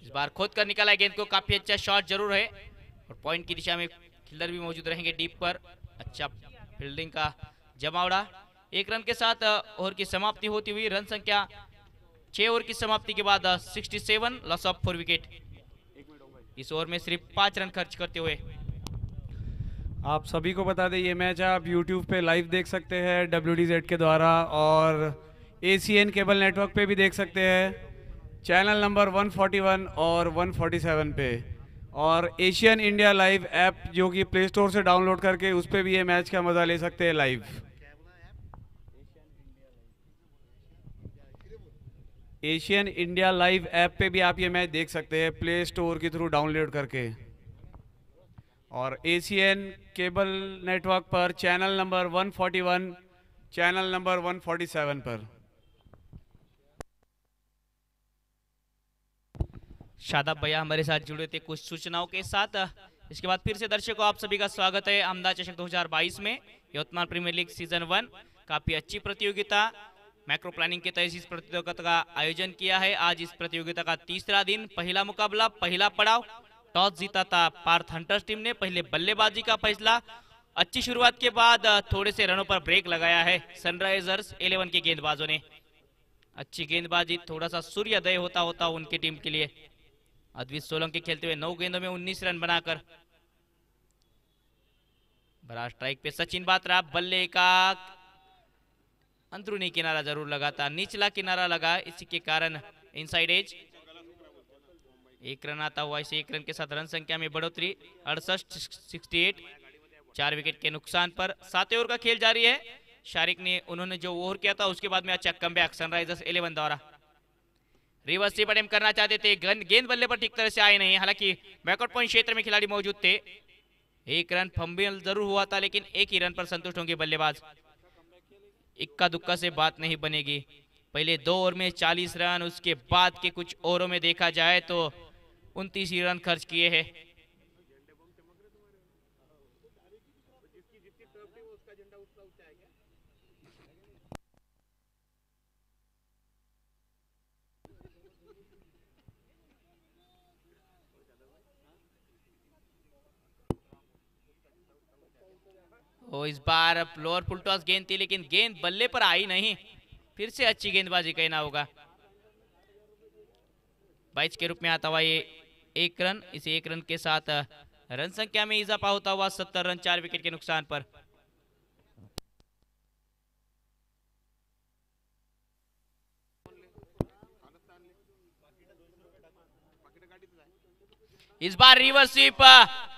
इस बार खोद कर निकाला गेंद को, काफी अच्छा शॉट जरूर है और पॉइंट की दिशा में फील्डर भी मौजूद रहेंगे डीप पर। अच्छा फील्डिंग का जमावड़ा। 1 रन के साथ ओवर की समाप्ति होती हुई, रन संख्या 6 ओवर की समाप्ति के बाद 67, loss of 4 wicket. Is over में सिर्फ 5 रन खर्च करते हुए। आप सभी को बता दें ये मैच आप YouTube पे लाइव देख सकते हैं WDZ के द्वारा, और ACN केबल नेटवर्क पे भी देख सकते हैं चैनल नंबर 141 और 147 पे, और एशियन इंडिया लाइव ऐप जो कि प्ले स्टोर से डाउनलोड करके उस पर भी ये मैच का मज़ा ले सकते हैं live. Asian India live app पे भी आप ये मैच देख सकते हैं प्ले स्टोर के थ्रू डाउनलोड करके, और एशियन केबल नेटवर्क पर चैनल नंबर 141, चैनल नंबर 147 पर। शादाब भैया हमारे साथ जुड़े थे कुछ सूचनाओं के साथ। इसके बाद फिर से दर्शकों आप सभी का स्वागत है अहमदाबाद चषक 2022 में। यवतमाल प्रीमियर लीग सीजन 1 काफी अच्छी प्रतियोगिता, मैक्रो प्लानिंग के तहत इस प्रतियोगिता का आयोजन किया है। आज इस प्रतियोगिता का तीसरा दिन, पहला मुकाबला, पहला पड़ाव। टॉस जीता था पार्थ हंटर्स टीम ने, पहले बल्लेबाजी का फैसला। अच्छी शुरुआत के बाद थोड़े से रनों पर ब्रेक लगाया है सनराइजर्स 11 के गेंदबाजों ने। अच्छी गेंदबाजी, थोड़ा सा सूर्योदय होता होता उनकी टीम के लिए। अद्वित सोलंकी खेलते हुए 9 गेंदों में 19 रन बनाकर। बड़ा स्ट्राइक पे सचिन बात्रा, बल्ले का अंदरूनी किनारा जरूर लगा था, निचला किनारा लगा, इसी के कारण इनसाइड एज। 1 रन आता हुआ, इसे 1 रन के साथ रन संख्या में बढ़ोतरी 68, 4 विकेट के नुकसान पर। 7वें ओवर का खेल जारी है। शारिक ने, उन्होंने जो ओवर किया था उसके बाद में अच्छा कमबैक सनराइजर्स 11 द्वारा। रिवर्स स्वीप अटेम्प्ट करना चाहते थे, गेंद बल्ले पर ठीक तरह से आए नहीं, हालांकि बैकआउट पॉइंट क्षेत्र में खिलाड़ी मौजूद थे। 1 रन फंबल जरूर हुआ था, लेकिन 1 ही रन पर संतुष्ट होंगे बल्लेबाज। इक्का दुक्का से बात नहीं बनेगी। पहले 2 ओवर में 40 रन, उसके बाद के कुछ ओवरों में देखा जाए तो 29 ही रन खर्च किए हैं। ओ इस बार लोअर फुल टॉस गेंद थी लेकिन गेंद बल्ले पर आई नहीं। फिर से अच्छी गेंदबाजी कहना होगा। 22 के रूप में आता हुआ ये 1 रन। इस 1 रन के साथ रन संख्या में इजाफा होता हुआ 70 रन 4 विकेट के नुकसान पर। इस बार रिवर्स स्वीप,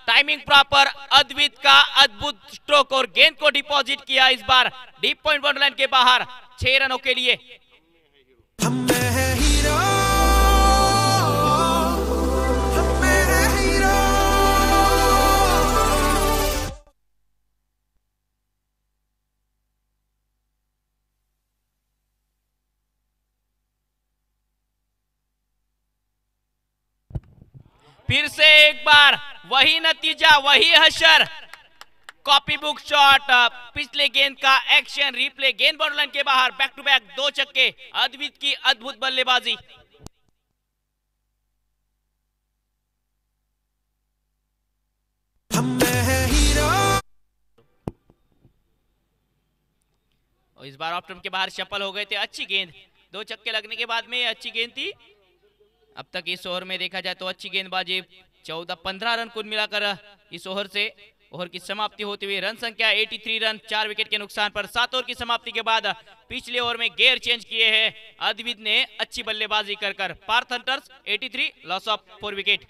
टाइमिंग प्रॉपर, अद्वित का अद्भुत स्ट्रोक और गेंद को डिपॉजिट किया इस बार डीप पॉइंट वन लाइन के बाहर 6 रनों के लिए। फिर से एक बार वही नतीजा, वही हशर, कॉपी बुक शॉट, पिछले गेंद का एक्शन, रिप्ले, गेंद बाउंड्री लाइन के बाहर, बैक टू बैक 2 छक्के, अद्वित की अद्भुत बल्लेबाजी। और इस बार ऑफ स्टंप के बाहर सफल हो गए थे। अच्छी गेंद, 2 छक्के लगने के बाद में अच्छी गेंद थी। अब तक इस ओवर में देखा जाए तो अच्छी गेंदबाजी, 14-15 रन कुल मिलाकर इस ओवर से। ओवर की समाप्ति होती हुई रन संख्या 83 रन 4 विकेट के नुकसान पर। 7 ओवर की समाप्ति के बाद पिछले ओवर में गेयर चेंज किए हैं अद्वित ने अच्छी बल्लेबाजी कर Parth Hunters 83, loss of 4 wicket.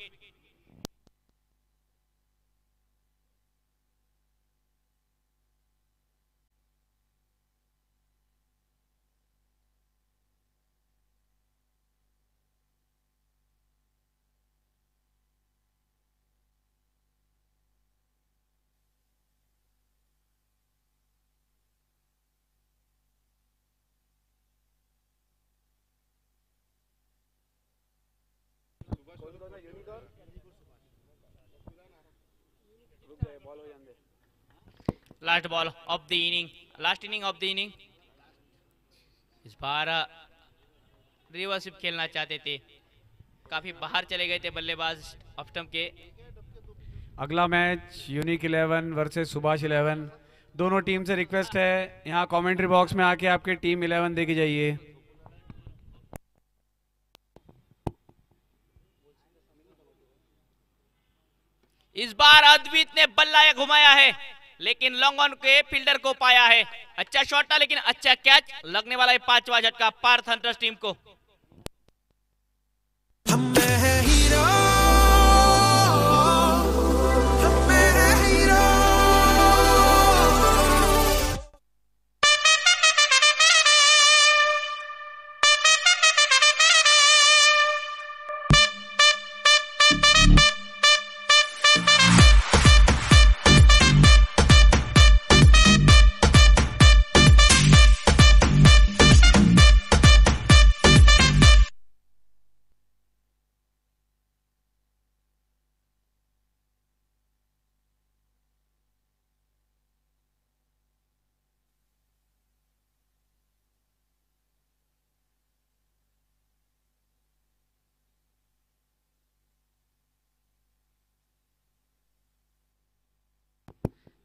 Last ball of the inning, last inning of the inning. इस बार रिवर्स स्वीप खेलना चाहते थे, काफी बाहर चले गए थे बल्लेबाज ऑफ स्टंप के। अगला मैच यूनिक 11 वर्सेस सुभाष 11। दोनों टीम से रिक्वेस्ट है यहाँ कमेंट्री बॉक्स में आके आपके टीम 11 देके जाइए। इस बार अद्वित ने बल्ला घुमाया है लेकिन लॉन्ग ऑन के फील्डर को पाया है। अच्छा शॉट था लेकिन अच्छा कैच, लगने वाला है 5वां झटका पार्थ हंटर्स टीम को।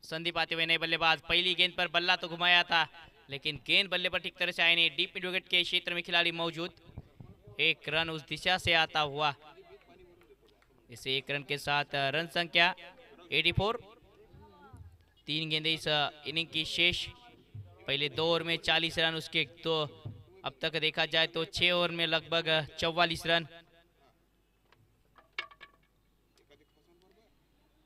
संदीप आते हुए नए बल्लेबाज, पहली गेंद पर बल्ला तो घुमाया था लेकिन गेंद बल्ले पर ठीक तरह से आई नहीं। डीप मिड विकेट के क्षेत्र में खिलाड़ी मौजूद, 1 रन उस दिशा से आता हुआ। इस 1 रन के साथ रन संख्या 84। 3 गेंदें इस इनिंग की शेष। पहले 2 ओवर में 40 रन, उसके 2 अब तक देखा जाए तो 6 ओवर में लगभग 44 रन।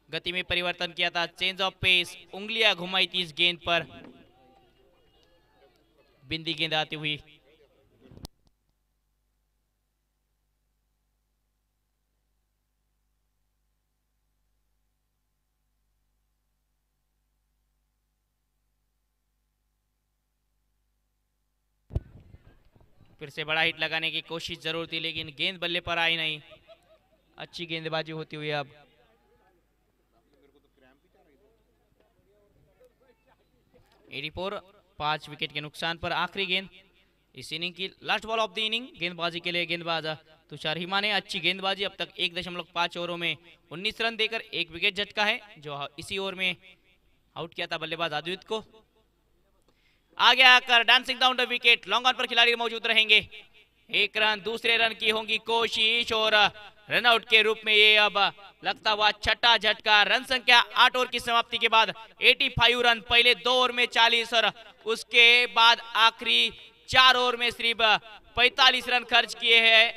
गति में परिवर्तन किया था, चेंज ऑफ पेस, उंगलियां घुमाई थी इस गेंद पर, बिंदी गेंद आती हुई। फिर से बड़ा हिट लगाने की कोशिश जरूर थी लेकिन गेंद बल्ले पर आई नहीं। अच्छी गेंदबाजी होती हुई अब 84, 5 विकेट के नुकसान पर। आखिरी गेंद इस इनिंग की, last ball of the inning. गेंदबाजी के लिए गेंदबाज तुषार हिमा ने अच्छी गेंदबाजी, अब तक 1.5 ओवरों में 19 रन देकर 1 विकेट झटका है, जो इसी ओवर में आउट किया था बल्लेबाज अद्वित को। आगे आकर dancing down the wicket, long on पर खिलाड़ी मौजूद रहेंगे। 1 रन, दूसरे रन की होंगी कोशिश और रन आउट के रूप में ये अब लगता हुआ छठा झटका। रन संख्या 8 ओवर की समाप्ति के बाद 85 रन, पहले 2 ओवर में 40 और उसके बाद आखिरी 4 ओवर में सिर्फ 45 रन खर्च किए हैं।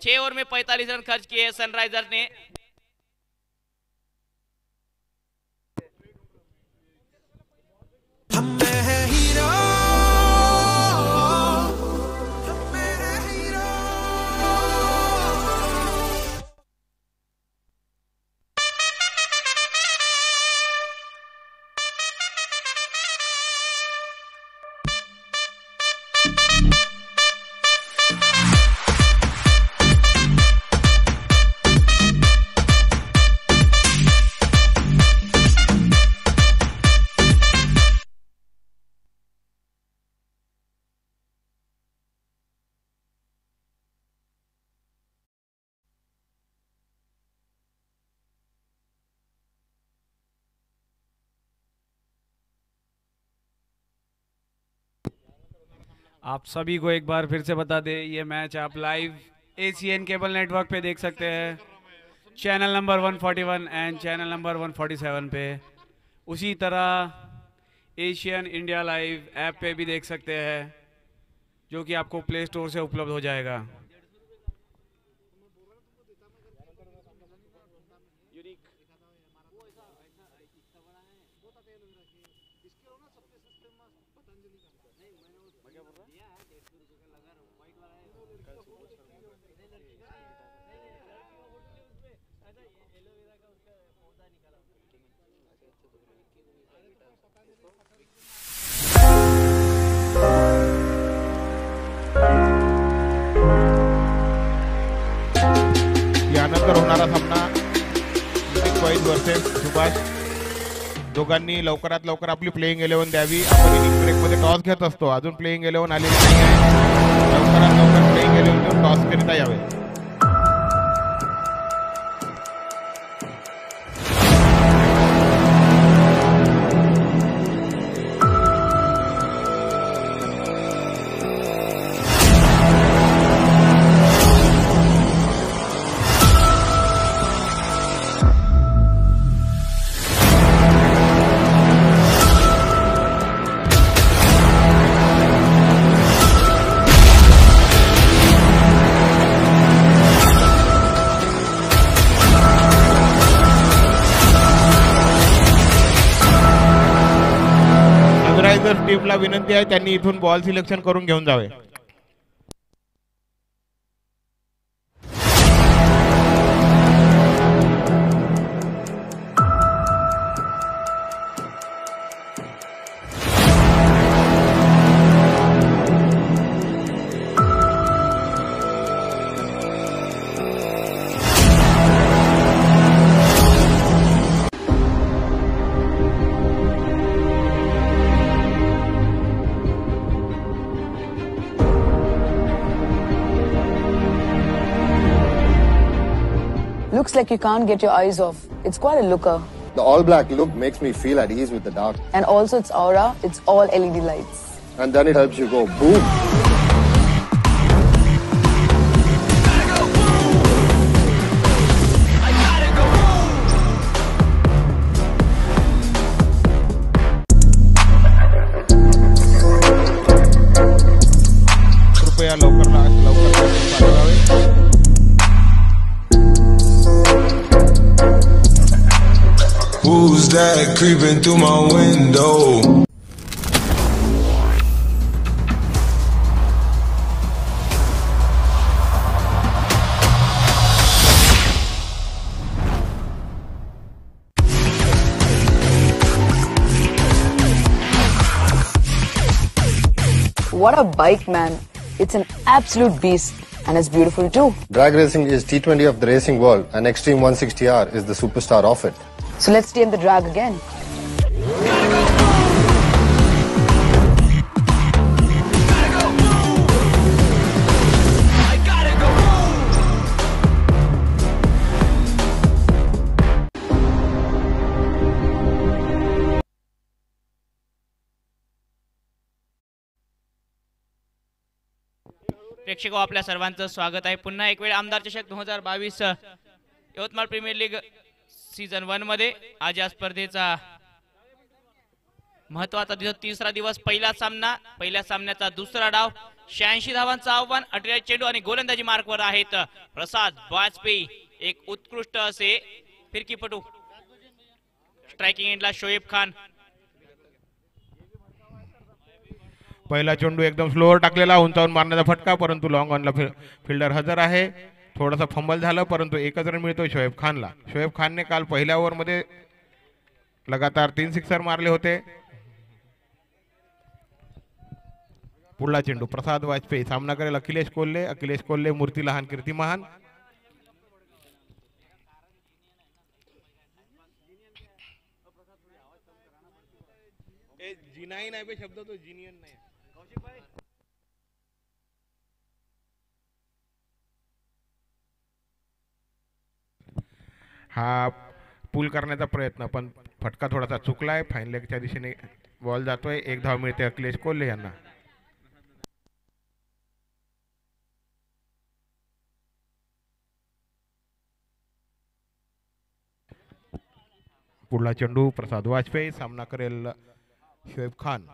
6 ओवर में 45 रन खर्च किए सनराइजर्स ने। आप सभी को एक बार फिर से बता दें, ये मैच आप लाइव एसीएन केबल नेटवर्क पे देख सकते हैं, channel number 141 end channel number 147 पे। उसी तरह एशियन इंडिया लाइव ऐप पे भी देख सकते हैं, जो कि आपको प्ले स्टोर से उपलब्ध हो जाएगा। यानंतर होणारा सामना वैद वर्सेस सुभाष, दोघांनी लवकरात लवकर आपली प्लेइंग 11 द्यावी। आपण इनिंग ब्रेक मध्ये टॉस घेत असतो, अजून प्लेइंग 11 आलेली नाही आहे। लवकरात लवकर प्लेइंग 11 घेऊन टॉस करीता यावे। टीमला विनंती आहे त्यांनी इथून बॉल सिलेक्शन करून घेऊन जावे। Looks like you can't get your eyes off. It's quite a looker. The all-black look makes me feel at ease with the dark. And also its aura, it's all LED lights. And then it helps you go boom. कृपया लवकर पाठवावे। Who's that creeping through my window? What a bike, man. It's an absolute beast. And it's beautiful too. Drag racing is T20 of the racing world, and Extreme 160R is the superstar of it. So let's tame the drag again. प्रेक्षक हो, आपल्या सर्वांचं स्वागत आहे पुन्हा एक वेळ आमदार चषक 2022 यवतमाळ प्रीमियर लीग सीझन 1 मध्ये. आज या स्पर्धेचा महत्वाचा तिसरा दिवस. पहिला सामना, पहिल्या सामन्याचा दुसरा डाव. 86 धावांचं आव्हान, 48 चेंडू आणि गोलंदाजी मार्कवर आहेत प्रसाद वाजपेयी. एक उत्कृष्ट असे फिरकीपटू. स्ट्रायकिंग एंडला शोएब खान. पहिला चेंडू एकदम स्लोअर टाकलेला, उंचावून मारण्याचा फटका, परंतु लॉंग ऑनला फिल्डर हजर आहे. थोडासा फंबल झालं, परंतु एकच रन मिळतो शोएब खानला. शोएब खानने काल पहिल्या ओव्हरमध्ये लगातार 3 सिक्सर मारले होते. पुढला चेंडू प्रसाद वाजपेयी. सामना करेल अखिलेश कोल्हे. अखिलेश कोल्हे मूर्ती लहान कीर्ती महान. जिनाई नाही शब्द तो जिनियन नाही. हा पूल करण्याचा प्रयत्न, पण फटका थोडासा चुकलाय. फाईन लेगच्या दिशेने बॉल जातोय. 1 धाव मिळते अखिलेश कोल्हे यांना. पुढला चेंडू प्रसाद वाजपेयी. सामना करेल शोएब खान.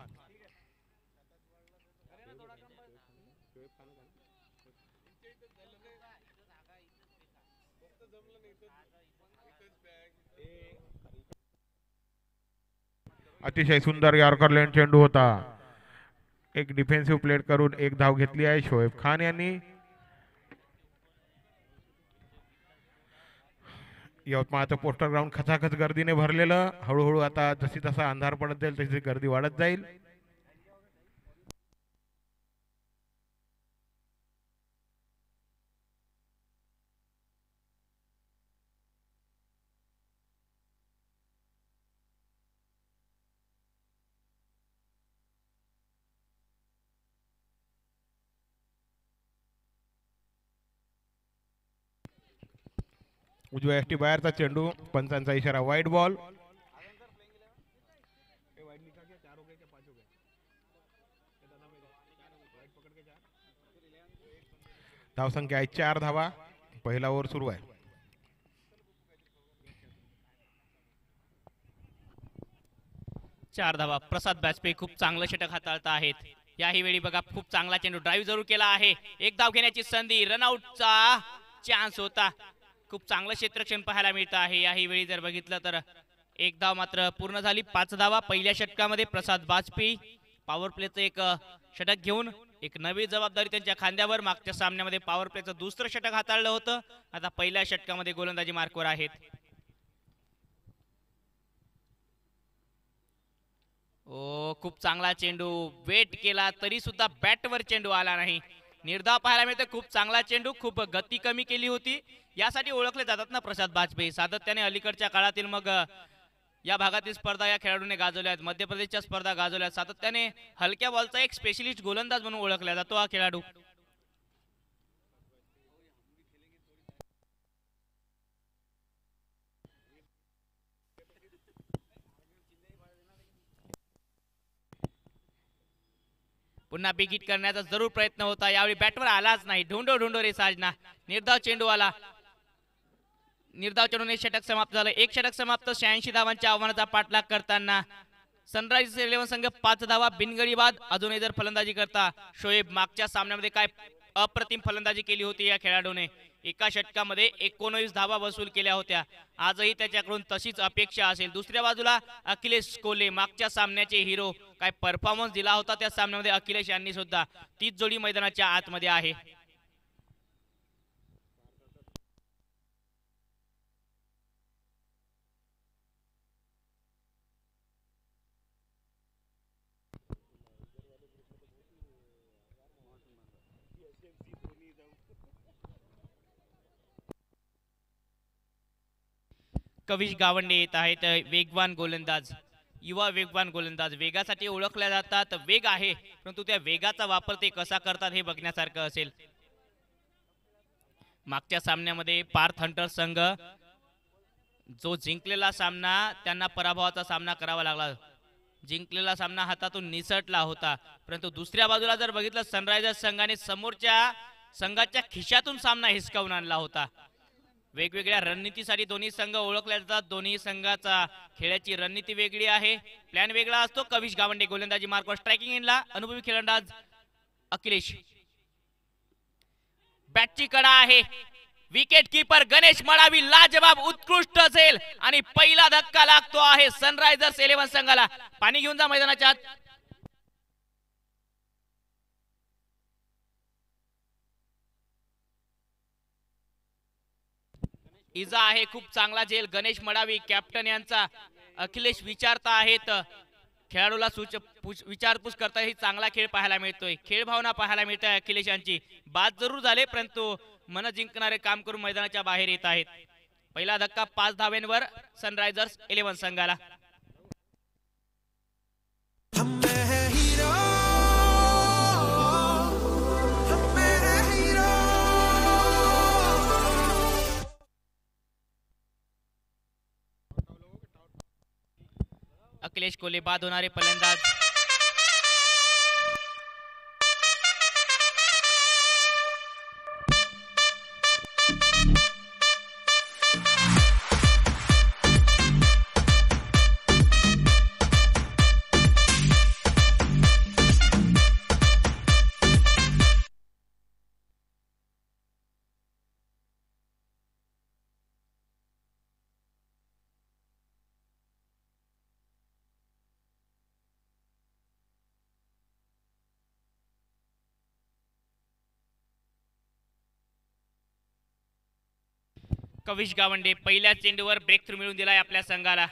अतिशय सुंदर यॉर्कर लेन चेंडू होता. एक डिफेन्सिव्ह प्लेट करून 1 धाव घेतली आहे शोएब खान यांनी. यवतमाळचं पोस्टर ग्राउंड खचाखच गर्दीने भरलेलं. हळूहळू आता जशी तसा अंधार पडत जाईल तशी गर्दी वाढत जाईल. उजव्या एसटी बाहेरचा चेंडू. पंचांचा इशारा वाईड बॉल. धावसंख्या आहे 4 धावा. पहिला ओव्हर सुरू आहे. चार धावा. प्रसाद वाजपेयी खूप चांगलं षटक हाताळत आहेत. याही वेळी बघा खूप चांगला चेंडू ड्राईव्ह जरूर केला आहे. 1 धाव घेण्याची संधी. रनआउटचा चान्स होता. खूप चांगलं क्षेत्ररक्षण पाहायला मिळतं आहे. याही वेळी जर बघितलं तर 1 धाव मात्र पूर्ण झाली. 5 धावा पहिल्या षटकामध्ये. प्रसाद वाजपेयी पॉवर प्लेचं एक षटक घेऊन एक नवी जबाबदारी त्यांच्या खांद्यावर. मागच्या सामन्यामध्ये पॉवर प्लेचं दुसरं षटक हाताळलं होतं. आता पहिल्या षटकामध्ये गोलंदाजी मार्कवर आहेत. खूप चांगला चेंडू. वेट केला तरी सुद्धा बॅटवर चेंडू आला नाही. निर्धाव पाहायला मिळते. खूप चांगला चेंडू. खूप गती कमी केली होती. यासाठी ओळखले जातात ना प्रसाद वाजपेयी. सातत्याने अलीकडच्या काळातील मग या भागातील स्पर्धा या खेळाडूने गाजवल्या आहेत. मध्य प्रदेशच्या स्पर्धा गाजवल्या. सातत्याने हलक्या बॉलचा एक स्पेशलिस्ट गोलंदाज म्हणून ओळखला जातो हा खेळाडू. पुन्हा बिग हिट करण्याचा जरूर प्रयत्न होता. यावेळी बॅटवर आलाच नाही. ढुंडो रे साजना. निर्धाव चेंडू आला. निर्धाव चेंडूने 1 षटक समाप्त झालं. 1 षटक समाप्त. 86 धावांच्या आव्हानाचा पाठलाग करताना सनरायझर्स 11 संघ 5 धावा बिनगडी बाद. अजूनही जर फलंदाजी करता शोएब. मागच्या सामन्यामध्ये काय अप्रतिम फलंदाजी केली होती या खेळाडूने. एका षटकामध्ये 19 धावा वसूल केल्या होत्या. आजही त्याच्याकडून तशीच अपेक्षा असेल. दुसऱ्या बाजूला अखिलेश कोल्हे मागच्या सामन्याचे हिरो. काय परफॉर्मन्स दिला होता त्या सामन्यामध्ये अखिलेश यांनी सुद्धा. तीच जोडी मैदानाच्या आतमध्ये आहे. कविश गावंडे येत आहेत. वेगवान गोलंदाज. युवा वेगवान गोलंदाज. वेगासाठी ओळखल्या जातात. वेग आहे, परंतु त्या वेगाचा वापर ते कसा करतात हे बघण्यासारखं असेल. मागच्या सामन्यामध्ये पार्थ हंटर संघ जो जिंकलेला सामना त्यांना पराभवाचा सामना करावा लागला. जिंकलेला सामना हातातून निसटला होता. परंतु दुसऱ्या बाजूला जर बघितलं सनरायझर्स संघाने समोरच्या संघाच्या खिशातून सामना हिसकावून आणला होता. वेगवेगळ्या रणनीतीसाठी दोन्ही संघ ओळखले जातात. दोन्ही संघाचा खेळाची रणनीती वेगळी आहे, प्लॅन वेगळा असतो. कविश गावंडे गोलंदाजी मार्कवर स्ट्रायकिंग इनला. अनुभवी खेळंदाज अखिलेश. बॅटची कडा आहे. विकेट कीपर गणेश मडावी लाजवाब उत्कृष्ट असेल आणि पहिला धक्का लागतो आहे सनरायझर्स 11 संघाला. पाणी घेऊन जा मैदानाच्या आत. इजा आहे, खूप चांगला झेल. गणेश मडावी कॅप्टन यांचा अखिलेश विचारता आहेत. खेळाडूला विचारपूस करता ही चांगला खेळ पाहायला मिळतोय. खेळ भावना पाहायला मिळते अखिलेश यांची. बाद जरूर झाले परंतु मन जिंकणारे काम करून मैदानाच्या बाहेर येत आहेत. पहिला धक्का 5 धाव्यांवर सनरायझर्स 11 संघाला. अखिलेश कोले बाद होणारे फलंदाज. कविश गावंडे पहिल्या चेंडूवर ब्रेक थ्रू मिळवून दिलाय आपल्या संघाला.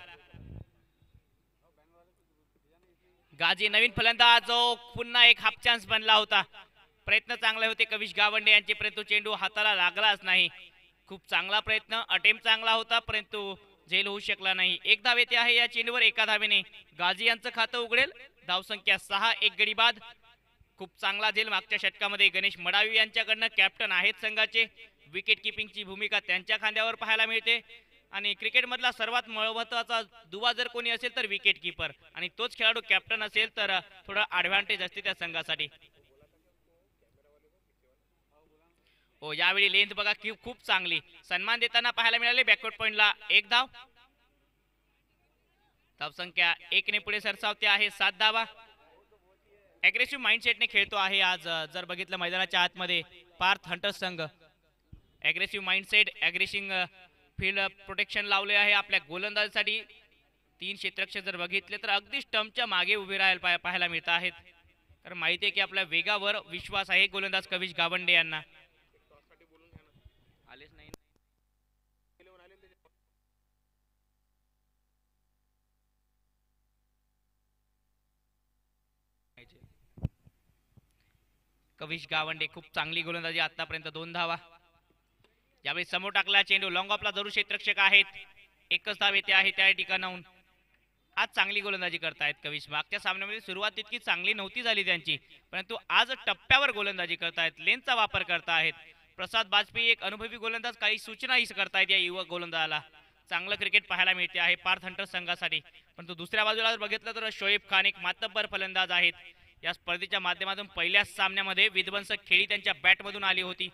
गाजी नवीन फलंदाज जो पुन्हा एक हाफ चान्स बनला होता. प्रयत्न चांगले होते कविश गावंडे यांचे परंतु चेंडू हाताला लागलाच नाही. खूप चांगला प्रयत्न, अटेम्प्ट चांगला होता परंतु झेल होऊ शकला नाही. एक धाव येते आहे या चेंडूवर. एका धावेने गाजी यांचं खातं उघडेल. धावसंख्या 6, एक गडी बाद. खूप चांगला झेल मागच्या षटकामध्ये गणेश मडावी यांच्याकडनं. कॅप्टन आहेत संघाचे. विकेट किपिंगची भूमिका त्यांच्या खांद्यावर पाहायला मिळते आणि क्रिकेट मधला सर्वात महत्त्वाचा दुवा जर कोणी असेल तर विकेट कीपर आणि तोच खेळाडू कॅप्टन असेल तर थोडा ऍडव्हान्टेज असते त्या संघासाठी. हो, यावेळी लेंथ बघा की खूप चांगली सन्मान देताना पाहायला मिळाले. बॅकवर्ड पॉइंटला एक धाव. धावसंख्या 1 ने पुढे सरसावते आहे. 7 धावा. अग्रेसिव्ह माइंडसेटने खेळतो आहे आज जर बघितलं मैदानाच्या आतमध्ये पार्थ हंटर संघ. Aggressive mindset, aggressive field protection लावले आहे आपल्या गोलंदाजीसाठी. 3 क्षेत्ररक्षक जर बघितले तर अगदी स्टंपच्या मागे उभे राहायला पाहायला मिळत आहेत. तर माहिती आहे की आपल्या वेगावर विश्वास आहे गोलंदाज कविश गावंडे यांना. कविश गावंडे खूप चांगली गोलंदाजी आतापर्यंत. 2 धावा. यावेळी समोर टाकला चेंडू. लॉंग ऑफला जरूर क्षेत्ररक्षक आहेत. एकच धाव येते आहे त्या ठिकाणाहून. आज चांगली गोलंदाजी करतायत कविश. मागच्या सामन्यामध्ये सुरुवात तितकी चांगली नव्हती झाली त्यांची परंतु आज टप्प्यावर गोलंदाजी करतायत. लेनचा वापर करतायत. प्रसाद बाजपेयी एक अनुभवी गोलंदाज काही सूचनाही करतायत या युवक गोलंदाजाला. चांगलं क्रिकेट पाहायला मिळते आहे पार्थ हंटर संघासाठी. परंतु दुसऱ्या बाजूला जर बघितलं तर शोएब खान एक मातब्बर फलंदाज आहेत. या स्पर्धेच्या माध्यमातून पहिल्याच सामन्यामध्ये विध्वंसक खेळी त्यांच्या बॅटमधून आली होती.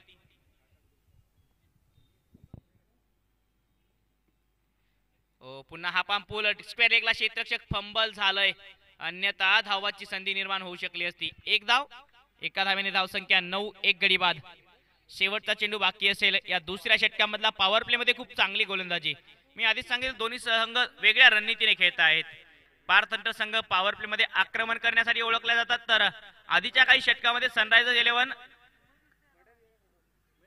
पुन्हा हा पांपूल स्क्वेअर लेगला क्षेत्ररक्षक फंबल झालंय. अन्यथा धावाची संधी निर्माण होऊ शकली असती. एक धाव. एका धावेने धावसंख्या 9, एक गडी बाद. शेवटचा चेंडू बाकी असेल. या दुसऱ्या षटकामधला पॉवर प्ले मध्ये खूप चांगली गोलंदाजी. मी आधीच सांगितलं दोन्ही संघ वेगळ्या रणनीतीने खेळत आहेत. पार्थ हंटर संघ पॉवर प्ले मध्ये आक्रमण करण्यासाठी ओळखले जातात तर आधीच्या काही षटकामध्ये सनरायझर्स 11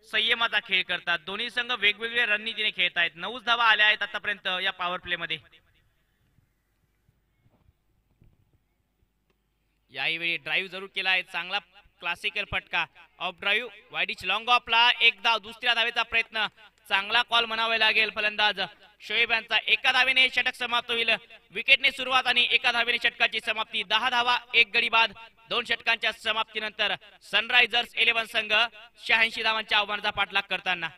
संयमाचा खेळ करतात. दोन्ही संघ वेगवेगळ्या रणनीतीने खेळत आहेत. 9 धावा आल्या आहेत आतापर्यंत या पॉवर प्ले मध्ये. यावेळी ड्राईव्ह जरूर केला आहे. चांगला क्लासिकल फटका. ऑफ ड्राईव्ह वाईडिच लॉंग ऑफला एक धाव. दुसऱ्या धावेचा प्रयत्न. चांगला कॉल म्हणावे लागेल फलंदाज शोएब यांचा. एका धावेने षटक समाप्त होईल. विकेटने सुरुवात आणि एका धावेने षटकाची समाप्ती. 10 धावा, एक गडी बाद. 2 षटकांच्या समाप्तीनंतर सनरायझर्स 11 संघ 86 धावांच्या आव्हानाचा पाठलाग करताना.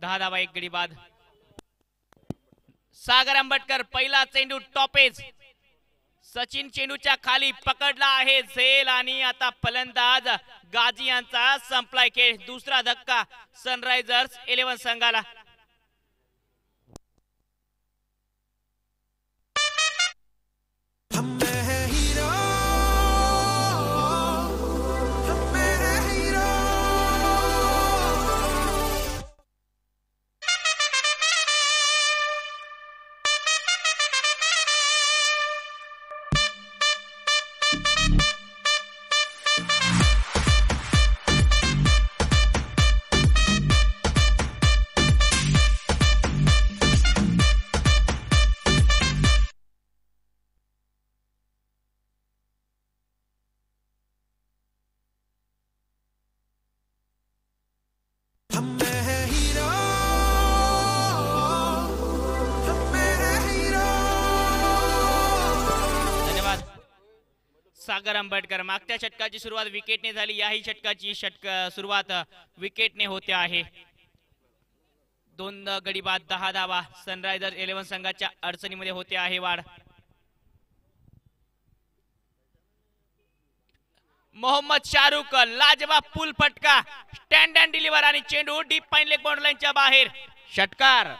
10 धावा, 1 गडी बाद. सागर अंबटकर पहिला चेंडू टॉपेज. सचिन चेंडूच्या खाली पकडला आहे झेल आणि आता फलंदाज गाजी यांचा संपलाय खेळ. दुसरा धक्का सनरायझर्स 11 संघाला. सागर अंबटकर. मागच्या षटकाची सुरुवात विकेटने झाली. याही षटकाची सुरुवात विकेटने होते आहे. 2 गडी बाद, 10 धावा. सनरायझर्स 11 संघाच्या अडचणीमध्ये होते आहे वाढ. मोहम्मद शाहरुख लाजवाब पुल फटका, स्टँड अँड डिलिव्हर आणि चेंडू डीप पाईन लेग बाउंड्री लाईनच्या बाहेर. षटकार.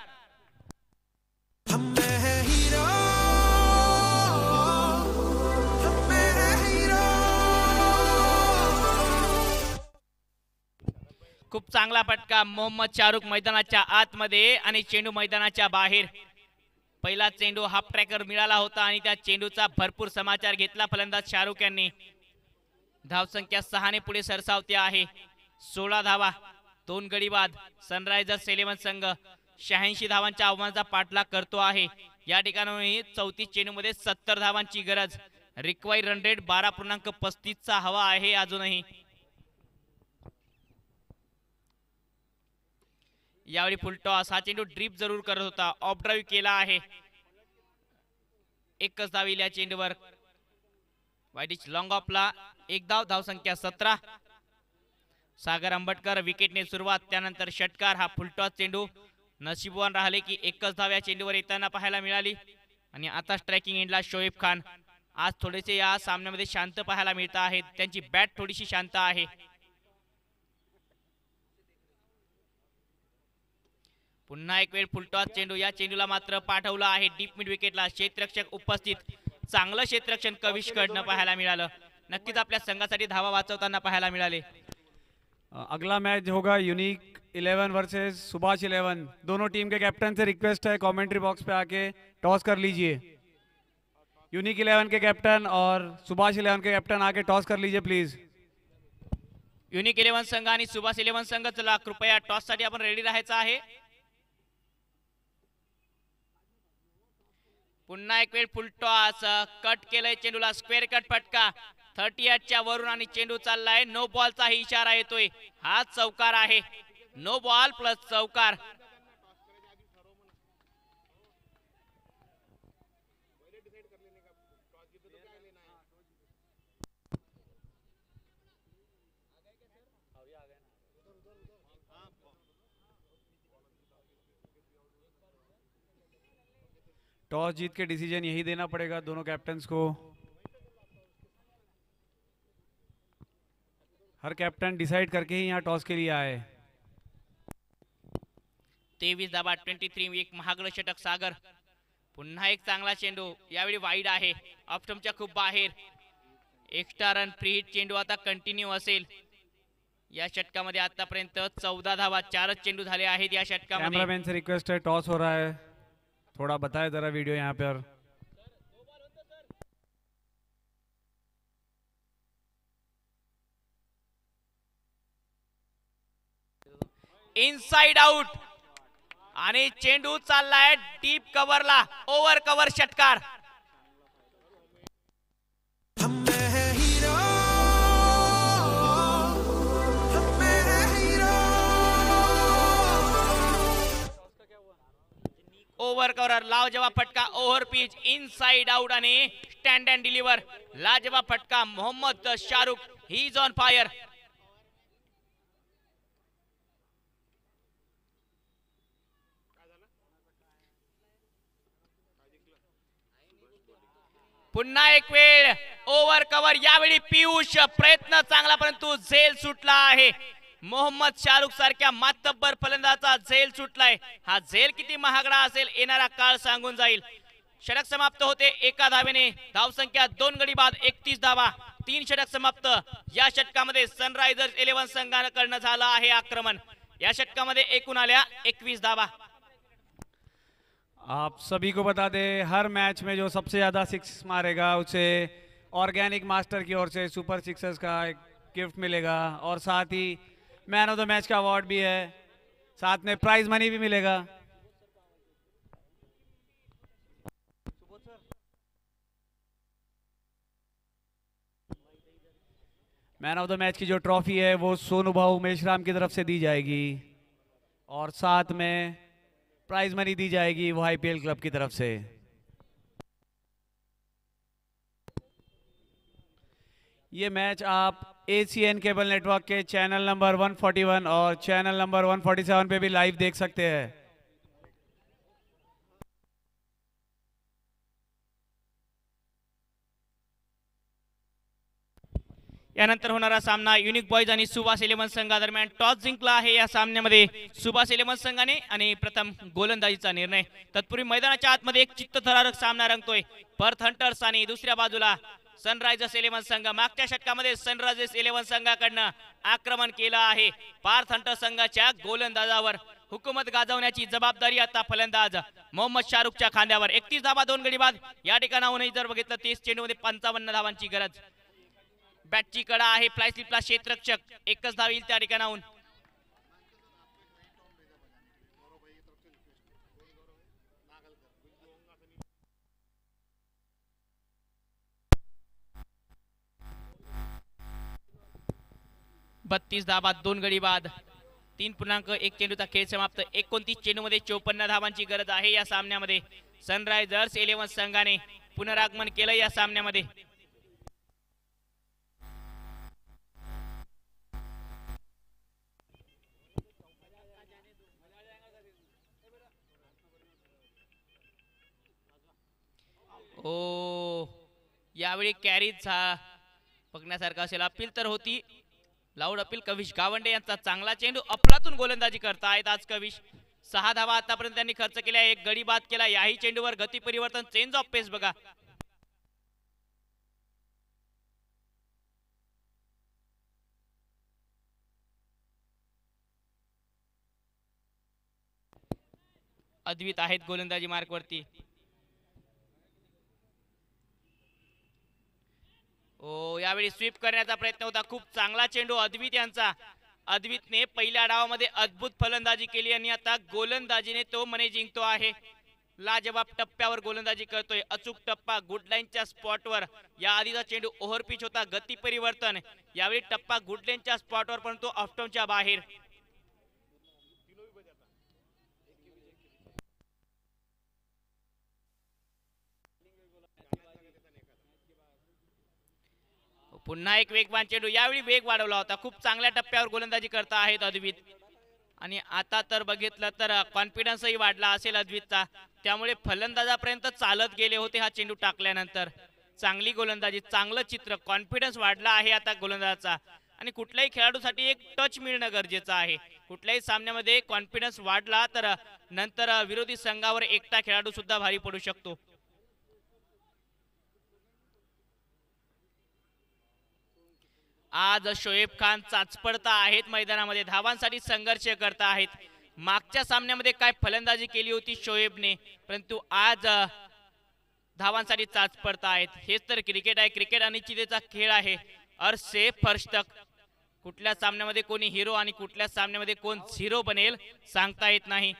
खूप चांगला फटका. मोहम्मद शाहरुख मैदानाच्या आतमध्ये आणि चेंडू मैदानाच्या बाहेर. पहिला चेंडू हाफ ट्रॅकर मिळाला होता आणि त्या चेंडूचा भरपूर समाचार घेतला फलंदाज शाहरुख यांनी. धावसंख्या 6 ने पुढे सरसावते आहे. 16 धावा, 2 गडी बाद. सनरायझर्स 11 संघ 86 धावांच्या आव्हानाचा पाठलाग करतो आहे. या ठिकाणी 34 चेंडूमध्ये 70 धावांची गरज. रिक्वायर्ड रन रेट 12.35 चा हवा आहे अजूनही. यावेळी फुलटॉस. हा चेंडू ड्रीप जरूर करत होता. ऑफ ड्राईव्ह केला आहे. एकच धाव या चेंडूवर. वाईडिच लॉंग ऑफला 1 धाव. धावसंख्या 17. सागर अंबटकर विकेटने सुरुवात, त्यानंतर षटकार. हा फुलटॉस चेंडू नशीबवान राहिले की एकच धाव या चेंडूवर येताना पाहायला मिळाली. आणि आता स्ट्रायकिंग एंडला शोएब खान. आज थोडेसे या सामन्यामध्ये शांत पाहायला मिळत आहेत. त्यांची बॅट थोडीशी शांत आहे. पुन्हा एक वेळ फुलटॉस चेंडू. या चेंडूला मात्र पाठवला आहे डीप मिड विकेटला. क्षेत्ररक्षक उपस्थित. चांगलं क्षेत्ररक्षण कविशकडनं पाहायला मिळालं. नक्कीच आपल्या संघासाठी धावा वाचवताना पाहायला मिळाले. अगला मैच होगा यूनिक 11 वर्सेस सुभाष 11. दोनों टीम के कैप्टन से रिक्वेस्ट है कमेंट्री बॉक्स पे आके टॉस कर लीजिए. यूनिक 11 के कैप्टन और सुभाष 11 के कैप्टन आके टॉस कर लीजिए प्लीज. युनिक 11 संघ आणि सुभाष 11 संघ, चला कृपया टॉस साठी आपण रेडी राहायचं आहे. पुन्हा एक वेळ फुल टॉस. कट केलंय चेंडूला. स्क्वेअर कट फटका 38 च्या वरून आणि चेंडू चाललाय. नो बॉलचा ही इशारा येतोय. हा चौकार आहे. नो बॉल प्लस चौकार. टॉस जीत के डिसीजन यही देना पड़ेगा दोनों कैप्टन्स को. हर कैप्टन डिसाइड करके ही यहाँ टॉस के लिए आए. 23 धावा, 23. एक महागड षटक सागर. पुन्हा एक चांगला चेंडू. यावेळी वाईड आहे. ऑफस्टंपच्या खूप बाहेर. एक्स्ट्रा रन फ्री हिट चेंडू आता कंटिन्यू असेल. या षटकामध्ये आतापर्यंत 14 धावा, 4 चेंडू झाले आहेत या षटकामध्ये. कैमरामैन से रिक्वेस्ट है, टॉस हो रहा है, थोड़ा बताए जरा वीडियो यहाँ पर. इनसाइड आउट आणि चेंडू चाललाय डीप कव्हरला. ओव्हर कव्हर षटकार. ओव्हर कव्हर लाजवाब फटका. ओव्हर पिच इनसाइड आउट आणि स्टँड अँड डिलिव्हर. लाजवाब फटका. Mohammad Shahrukh he is on fire. पुन्हा एक वेळ ओव्हर कव्हर, यावेळी पियुष प्रयत्न चांगला परंतु झेल सुटला आहे. मोहम्मद शाहरुख सारख्या मातब्बर फलंदाजाचा झेल सुटलाय. हा झेल किती महागडा असेल येणारा काळ सांगून जाईल. षटक समाप्त होते एका धावेने. धावसंख्या 2 गडी बाद 31 धावा. 3 षटक समाप्त. या षटकामध्ये सनरायझर्स 11 संघाकडनं झालं आहे आक्रमण. या षटकामध्ये एकूण आल्या 21 धावा. आप सभी को बता दें, हर मैच में जो सबसे ज़्यादा सिक्स मारेगा उसे ऑर्गेनिक मास्टर की ओर से सुपर सिक्सर्स का एक गिफ्ट मिलेगा और साथ ही मैन ऑफ द मैच का अवार्ड भी है, साथ में प्राइज मनी भी मिलेगा. मैन ऑफ द मैच की जो ट्रॉफी है वो सोनू भाऊ मेशराम की तरफ से दी जाएगी और साथ में प्राइज मनी दी जाएगी वो आईपीएल क्लब की तरफ से. ये मैच आप एसीएन केबल नेटवर्क के चैनल नंबर 141 और चैनल नंबर 147 पे भी लाइव देख सकते हैं. यानंतर होणारा सामना युनिक बॉयज आणि सुभाष 11 संघादरम्यान. टॉस जिंकला आहे या सामन्यामध्ये सुभाष 11 संघाने आणि प्रथम गोलंदाजीचा निर्णय. तत्पूर्वी मैदानाच्या आतमध्ये एक चित्तथरारक सामना रंगतोय. पर्थ हंटर्स आणि दुसऱ्या बाजूला सनरायझर्स 11 संघ. मागच्या षटकामध्ये सनरायझर्स 11 संघाकडनं आक्रमण केलं आहे. पार्थ हंटर्स संघाच्या गोलंदाजावर हुकूमत गाजवण्याची जबाबदारी आता फलंदाज मोहम्मद शाहरुखच्या खांद्यावर. 31 धावा 2 गडी बाद. या ठिकाणाहूनही जर बघितलं 30 चेंडूमध्ये 55 धावांची गरज. बॅटची कडा आहे. फ्लाय स्लिपला क्षेत्ररक्षक. एकच धाव येईल त्या ठिकाणाहून. बत्तीस धावा 2 गडी बाद. 3.1 चेंडूचा खेळ समाप्त. 29 चेंडूमध्ये 54 धावांची गरज आहे या सामन्यामध्ये. सनरायझर्स 11 संघाने पुनरागमन केलं या सामन्यामध्ये. ओ यावेळी कॅरीज बघण्यासारखा असेल. अपील तर होती. Loud appeal. कविश गावंडे यांचा चांगला चेंडू. अफलातून गोलंदाजी करतायत आज कविश. 6 धावा आतापर्यंत त्यांनी खर्च केल्या. 1 गडी बाद केला. याही चेंडूवर गती परिवर्तन. चेंज ऑफ पेस बघा. अद्वित आहेत गोलंदाजी मार्कवरती. ओ यावेळी स्वीप करण्याचा प्रयत्न होता. खूप चांगला चेंडू अद्वित यांचा. अद्वितने पहिल्या डावामध्ये अद्भुत फलंदाजी केली आणि आता गोलंदाजीने तो मने जिंकतो आहे. लाजवाब टप्प्यावर गोलंदाजी करतोय. अचूक टप्पा गुड लाईनच्या स्पॉटवर. या आधीचा चेंडू ओव्हर पिच होता. गती परिवर्तन. यावेळी टप्पा गुड लाईनच्या स्पॉटवर परंतु ऑफस्टंपच्या बाहेर. पुन्हा एक वेगवान चेंडू. यावेळी वेग वाढवला होता. खूप चांगल्या टप्प्यावर गोलंदाजी करता आहेत अद्वित. आणि आता तर बघितलं तर कॉन्फिडन्सही वाढला असेल अद्वितचा. त्यामुळे फलंदाजापर्यंत चालत गेले होते हा चेंडू टाकल्यानंतर. चांगली गोलंदाजी. चांगलं चित्र. कॉन्फिडन्स वाढला आहे आता गोलंदाजाचा. आणि कुठल्याही खेळाडूसाठी एक टच मिळणं गरजेचं आहे. कुठल्याही सामन्यामध्ये कॉन्फिडन्स वाढला तर नंतर विरोधी संघावर एकटा खेळाडू सुद्धा भारी पडू शकतो. आज शोएब खान चाचपडता आहेत मैदानामध्ये. धावांसाठी संघर्ष करता आहेत. मागच्या सामन्यामध्ये काय फलंदाजी केली होती शोएबने, परंतु आज धावांसाठी चाचपडता आहेत. हेच तर क्रिकेट आहे. क्रिकेट अनिश्चिततेचा खेळ आहे. अर्से फर्स्ट तक. कुठल्या सामन्यामध्ये कोणी हिरो आणि कुठल्या सामन्यामध्ये कोण झिरो बनेल सांगता येत नाही.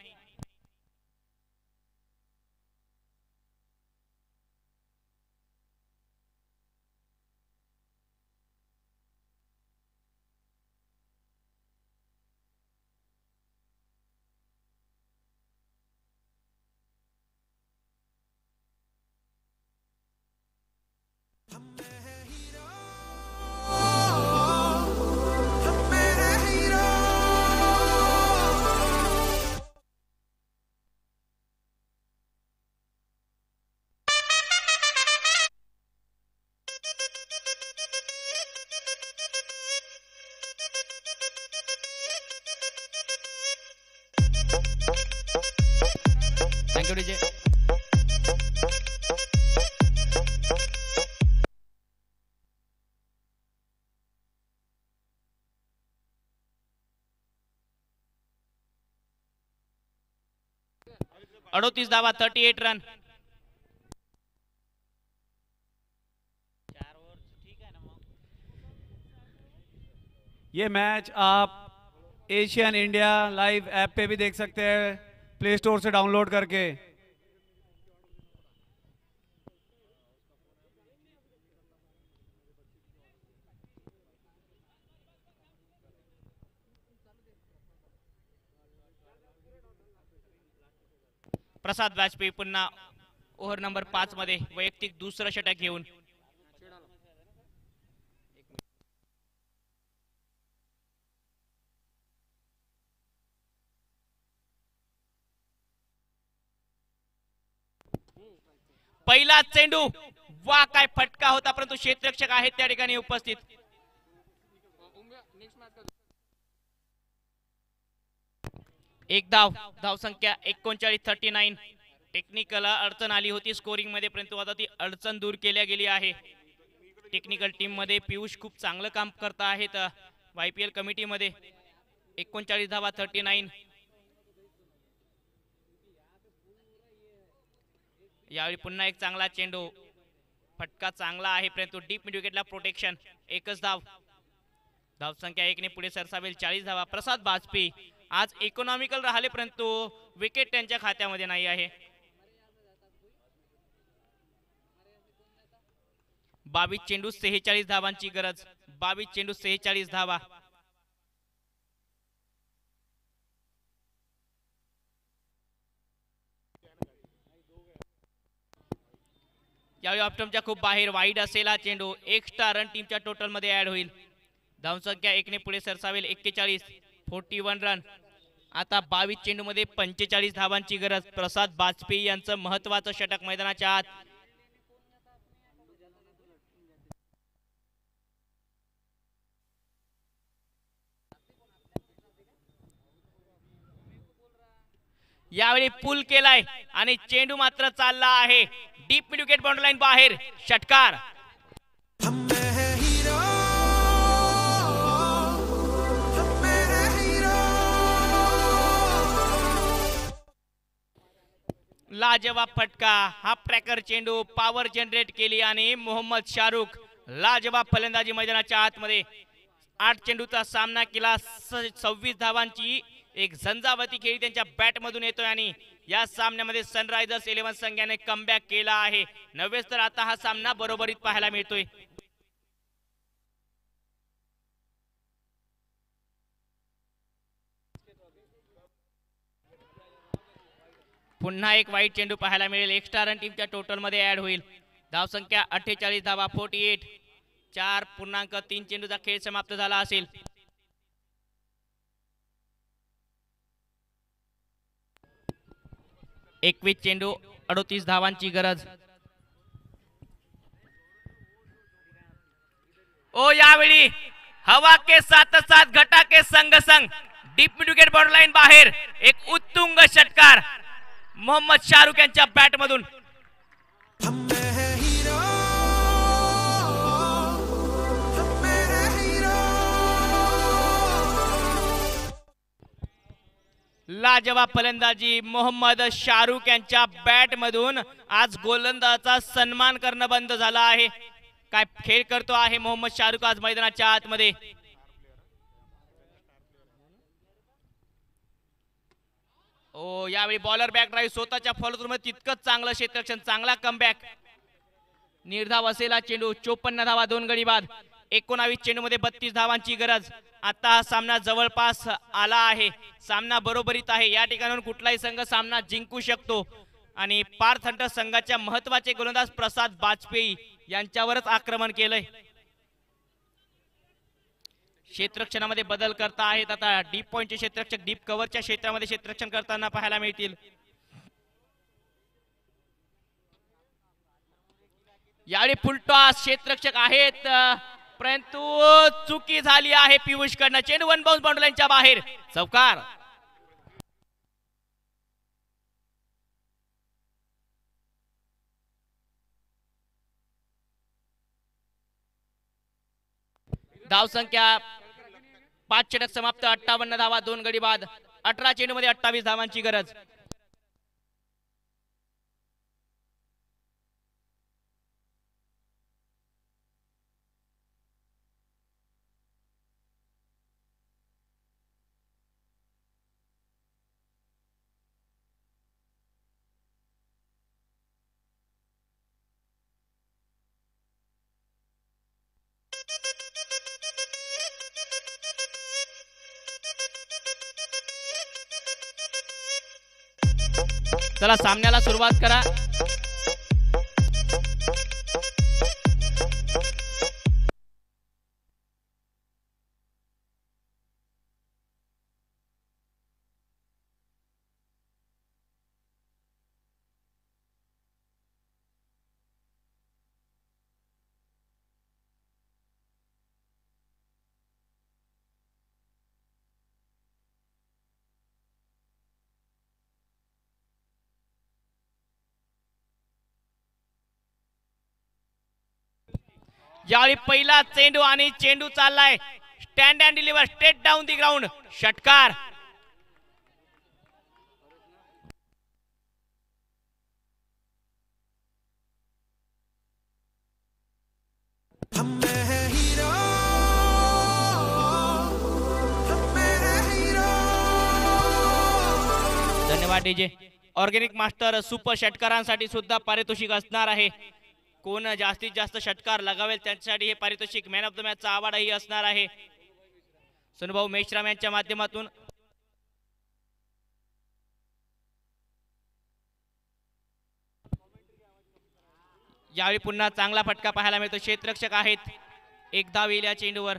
Thank you DJ. अडोतीस धावा 38 रन. ये मैच आप एशियन इंडिया लाइव ऐप पे भी देख सकते हैं, प्ले स्टोर से डाउनलोड करके. प्रसाद वाजपेयी पुन्हा ओव्हर नंबर 5 मध्ये वैयक्तिक दुसरं षटक घेऊन. पहिला चेंडू, वा काय फटका होता, परंतु क्षेत्ररक्षक आहेत त्या ठिकाणी उपस्थित. एक धाव, धाव संख्या 39. टेक्निकल अडचण आली होती स्कोरिंग मध्ये, परंतु आता ती अडचण दूर केल्या गेली आहे. टेक्निकल टीम मध्ये पियुष खूप चांगलं काम करत आहेत YPL कमिटी मध्ये. 39 धावा 39. यावेळी पुन्हा एक चांगला चेंडू, फटका चांगला आहे, परंतु डीप मिड विकेटला प्रोटेक्शन. एकच धाव, धाव संख्या 1 ने पुढे सरसावेल. 40 धावा. प्रसाद वाजपेयी आज इकॉनॉमिकल राहिले, परंतु विकेट त्यांच्या खात्यामध्ये नाही आहे. 22 चेंडू 46 धावांची गरज. 22 चेंडू 46 धावा. यावेळी ऑप्टमच्या खूप बाहेर वाईड असेल हा चेंडू. एक्स्ट्रा रन टीमच्या टोटल मध्ये ऍड होईल. धावसंख्या 1 ने पुढे सरसावेल. 41 रन. आता 22 चेंडू मध्ये 45 धावांची गरज. प्रसाद वाजपेयी यांचं महत्वाचं षटक मैदानाच्या आत. यावेळी पुल केलाय आणि चेंडू मात्र चालला आहे deep mid wicket boundary line बाहेर. षटकार. लाजवाब फटका. हा ट्रॅकर चेंडू पॉवर जनरेट केली आणि मोहम्मद शाहरुख लाजवाब फलंदाजी मैदानाच्या आतमध्ये. 8 चेंडूचा सामना केला. 26 धावांची एक झंझावती खेळी त्यांच्या बॅट मधून येतोय आणि या सामन्यामध्ये सनरायझर्स 11 संघाने कमबॅक केला आहे. नव्हेच तर आता हा सामना बरोबरीत पाहायला मिळतोय. पुन्हा एक वाईट चेंडू पाहायला मिळेल. एक्स्ट्रा रन टीमच्या टोटल मध्ये ऍड होईल. धाव संख्या 48 धावा 48. 4.3 चेंडूचा खेळ समाप्त झाला असेल. एकवीस चेंडू 38 धावांची गरज. ओ यावेळी हवा के साथ साथ घटा के संग संग deep mid wicket boundary line बाहेर एक उत्तुंग षटकार मोहम्मद शाहरुख यांच्या बॅट मधून. लाजवाब फलंदाजी मोहम्मद शाहरुख यांच्या बॅट मधून. आज गोलंदाजाचा सन्मान करणं बंद झाला आहे. काय खेळ करतो आहे मोहम्मद शाहरुख आज मैदानाच्या आतमध्ये. ओ यावेळी बॉलर बॅक ड्राईव्ह स्वतःच्या फॉलो मध्ये तितकंच चांगलं क्षेत्ररक्षण. चांगला कमबॅक. निर्धाव असेला चेंडू. 54 धावा 2 गडी बाद. 19 चेंडू मध्ये 32 धावांची गरज. आता हा सामना जवळपास आला आहे. सामना बरोबरीत आहे. या ठिकाणाहून कुठलाही संघ सामना जिंकू शकतो आणि पार्थ हंटर संघाच्या महत्वाचे गोलंदाज प्रसाद वाजपेयी यांच्यावरच आक्रमण केलंय. क्षेत्ररक्षणामध्ये बदल करता आहेत. आता डीप पॉइंटचे क्षेत्ररक्षक डीप कव्हरच्या क्षेत्रामध्ये क्षेत्ररक्षण करताना पाहायला मिळतील. यावेळी फुलटॉस क्षेत्ररक्षक आहेत, परंतु चुकी झाली आहे पियुष कडनं. चेंडू वन बाउन्स बाउंड्री लाईनच्या बाहेर. चौकार. धावसंख्या 5 षटक समाप्त, 58 धावा, 2 गडी बाद, 18 चेंडूमध्ये 28 धावांची गरज. चला सामन्याला सुरुवात करा. यावेळी पहिला चेंडू आणि चेंडू चाललाय stand and deliver straight down the ground. षटकार. धन्यवाद डीजे. ऑर्गेनिक मास्टर सुपर षटकारांसाठी सुद्धा पारितोषिक असणार आहे. कोण जास्तीत जास्त षटकार लगावेल त्यांच्यासाठी हे पारितोषिक मॅन ऑफ द मॅचचा अवॉर्डही असणार आहे. सोनूभाऊ मेश्राम यांच्या माध्यमातून यावेळी पुन्हा चांगला फटका पाहायला मिळतो. क्षेत्ररक्षक आहेत. एक धाव येईल या चेंडूवर.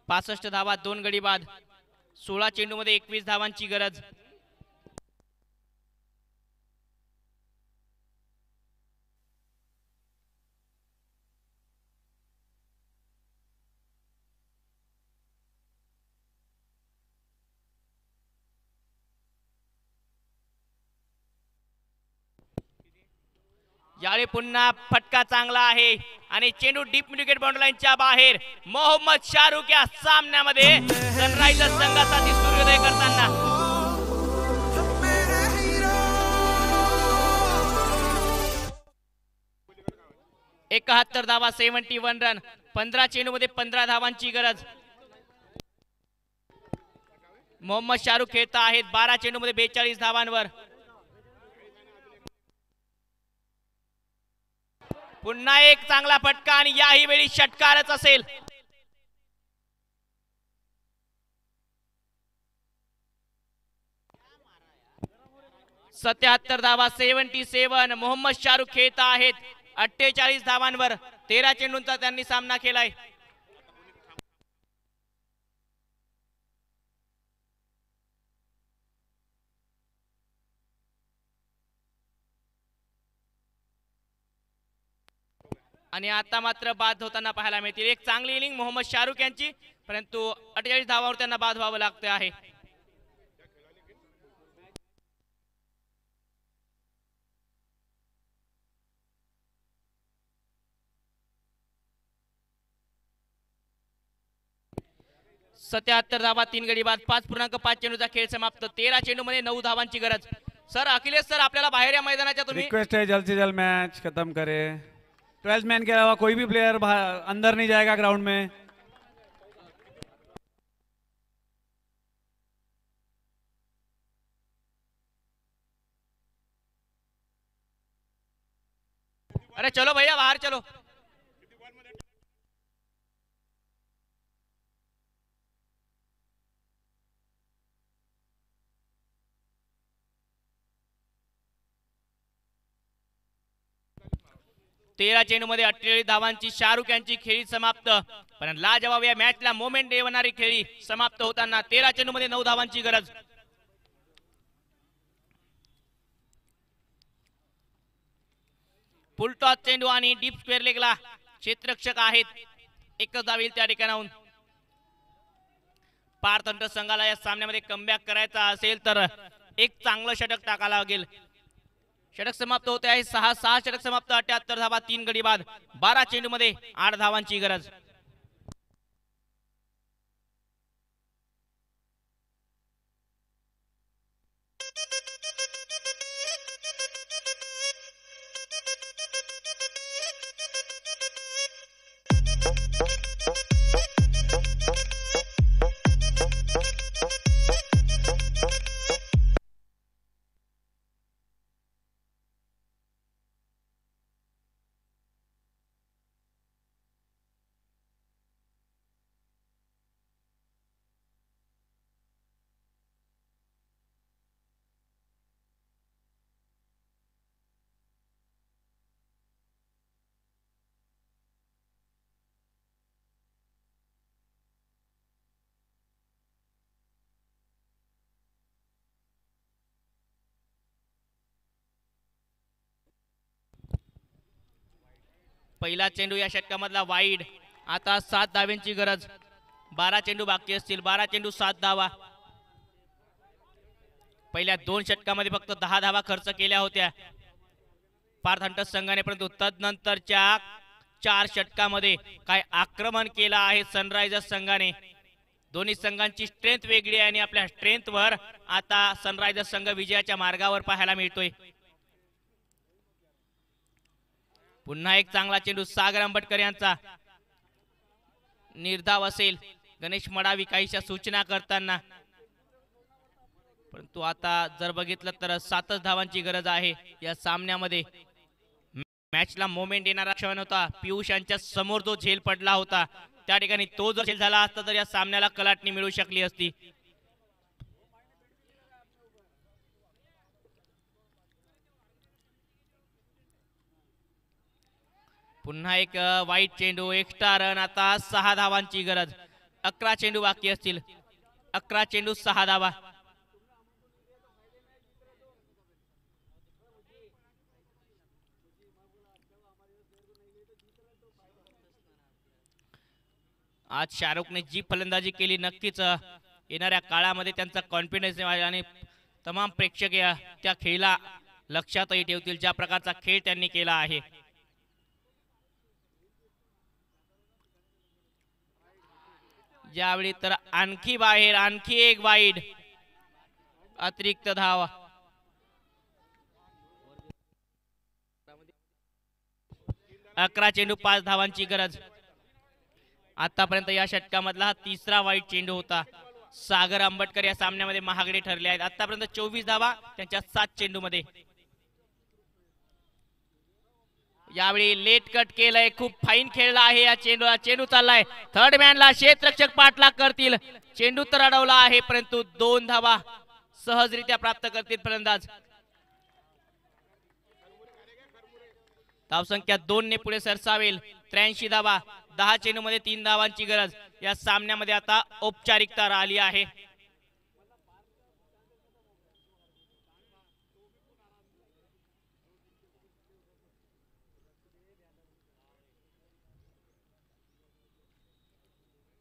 पासष्ट धावा, 2 गडी बाद, 16 चेंडूमध्ये 21 धावांची गरज. यावेळी पुन्हा फटका चांगला आहे आणि चेंडू डीप विकेट बाउंड्री लाईनच्या बाहेर. मोहम्मद शाहरुख या सामन्यामध्ये सनरायझर्स संघासाठी सूर्योदय करताना. एकाहत्तर धावा, 71 रन, 15 चेंडूमध्ये 15 धावांची गरज. मोहम्मद शाहरुख खेळत आहेत 12 चेंडूमध्ये 42 धावांवर. पुन्हा एक चांगला फटका आणि याही वेळी षटकारच असेल. सत्याहत्तर धावा, 77. मोहम्मद शाहरुख खेळत आहेत 48 धावांवर. 13 चेंडूंचा त्यांनी सामना केलाय. आणि आता मात्र बाद होताना पाहायला मिळतील. एक चांगली इनिंग मोहम्मद शाहरुख यांची, परंतु 48 धावांवर त्यांना बाद व्हावं लागतं आहे. सत्याहत्तर धावा, 3 गडी बाद, 5.5 चेंडूचा खेळ समाप्त. 13 चेंडूमध्ये 9 धावांची गरज. सर अखिलेश सर आपल्याला बाहेर या मैदानाच्या तुम्ही रिक्वेस्ट है जल्द से जल्द मैच खत्म करे. 12 मैन के अलावा कोई भी प्लेयर अंदर नहीं जाएगा ग्राउंड में. अरे चलो भैया बाहर चलो. तेरा चेंडूमध्ये 48 धावांची शाहरुख यांची खेळी समाप्त. पण लाजवाब या मॅचला मोमेंट देणारी खेळी समाप्त होताना 13 चेंडूमध्ये 9 धावांची गरज. फुलटॉस चेंडू आणि डीप स्क्वेअर लेगला क्षेत्ररक्षक आहेत. एकच धाव येईल त्या ठिकाणाहून. पार्थ हंटर संघाला या सामन्यामध्ये कमबॅक करायचा असेल तर एक चांगलं षटक टाकायला लागेल. षटक समाप्त होते आहे. 6 षटक समाप्त, 78 धावा, 3 गडी बाद, 12 चेंडू मध्ये 8 धावांची गरज. पहिला चेंडू या षटकामधला वाईड. आता 7 धाव्यांची गरज. 12 चेंडू बाकी असतील. 12 चेंडू 7 धावा. पहिल्या 2 षटकामध्ये फक्त 10 धावा खर्च केल्या होत्या पार्थ हंटर संघाने, परंतु तदनंतरच्या 4 षटकामध्ये काय आक्रमण केलं आहे सनरायझर्स संघाने. दोन्ही संघांची स्ट्रेंथ वेगळी आहे आणि आपल्या स्ट्रेंथवर आता सनरायझर्स संघ विजयाच्या मार्गावर पाहायला मिळतोय. पुन्हा एक चांगला चेंडू सागर अंबटकर यांचा. निर्धाव असेल गणेश मडावी काहीशा सूचना करताना, परंतु आता जर बघितलं तर 7 धावांची गरज आहे या सामन्यामध्ये. मॅचला मोमेंट येणारा क्षण होता. पियुष यांच्या समोर जो झेल पडला होता त्या ठिकाणी तो जर झेल झाला असता तर या सामन्याला कलाटणी मिळू शकली असती. पुन्हा एक वाईट चेंडू, एक्स्ट्रा रन. आता 6 धावांची गरज. 11 चेंडू बाकी असतील. 11 चेंडू 6 धावा. आज शाहरुखने जी फलंदाजी केली नक्कीच येणाऱ्या काळामध्ये त्यांचा कॉन्फिडन्स आणि तमाम प्रेक्षक त्या खेळाला लक्षातही ठेवतील, ज्या प्रकारचा खेळ त्यांनी केला आहे. यावेळी तर आणखी बाहेर, आणखी एक वाईड, अतिरिक्त धावा. अकरा चेंडू 5 धावांची गरज. आतापर्यंत या षटकामधला हा 3रा वाईट चेंडू होता. सागर अंबटकर या सामन्यामध्ये महागडे ठरले आहेत. आतापर्यंत 24 धावा त्यांच्या 7 चेंडू मध्ये. यावेळी लेट कट केलंय, खूप फाईन खेळला आहे या चेंडूला. चेंडू चाललाय थर्ड मॅनला, क्षेत्ररक्षक पाठलाग करतील. चेंडू तर अडवला आहे परंतु 2 धावा सहजरित्या प्राप्त करतील फलंदाज. धावसंख्या 2 ने पुढे सरसावेल. 83 धावा, 10 चेंडू मध्ये 3 धावांची गरज. या सामन्यामध्ये आता औपचारिकता राहिली आहे.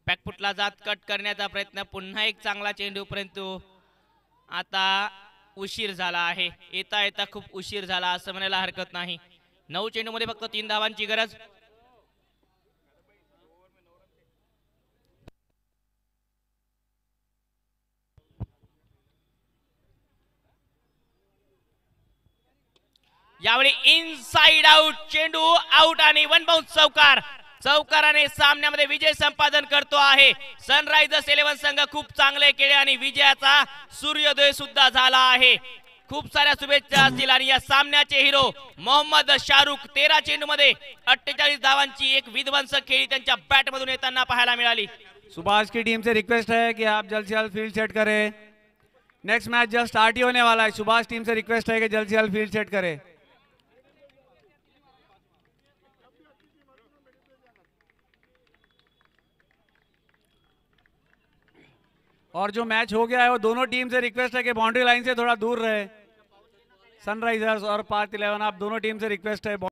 बॅकफुटला जात कट करण्याचा प्रयत्न. पुन्हा एक चांगला चेंडू परंतु आता उशीर झाला आहे. येता येता खूप उशीर झाला असं म्हणायला हरकत नाही. 9 चेंडू मध्ये फक्त 3 धावांची गरज. यावेळी इनसाइड आउट, चेंडू आउट आणि 1 बाउंस चौकार. चौकाराने सामन्यामध्ये विजय संपादन करतो आहे सनरायझर्स 11 संघ. खूप चांगले केले आणि विजयाचा सूर्योदय सुद्धा झाला आहे. खूप साऱ्या शुभेच्छा असतील आणि या सामन्याचे हिरो मोहम्मद शाहरुख 13 चेंडू मध्ये 48 धावांची एक विध्वंसक खेळी त्यांच्या बॅट मधून येताना पाहायला मिळाली. सुभाष की टीम से रिक्वेस्ट है कि आप जल्द से जल्द फील्ड सेट करें. नेक्स्ट मैच जस्ट स्टार्ट ही होने वाला है. सुभाष टीम से रिक्वेस्ट है कि जल्द से जल्द फील्ड सेट करें. और जो मैच हो गया है वो दोनों टीम से रिक्वेस्ट है कि बाउंड्री लाइन से थोड़ा दूर रहे. सनराइजर्स और पार्थ 11 आप दोनों टीम से रिक्वेस्ट है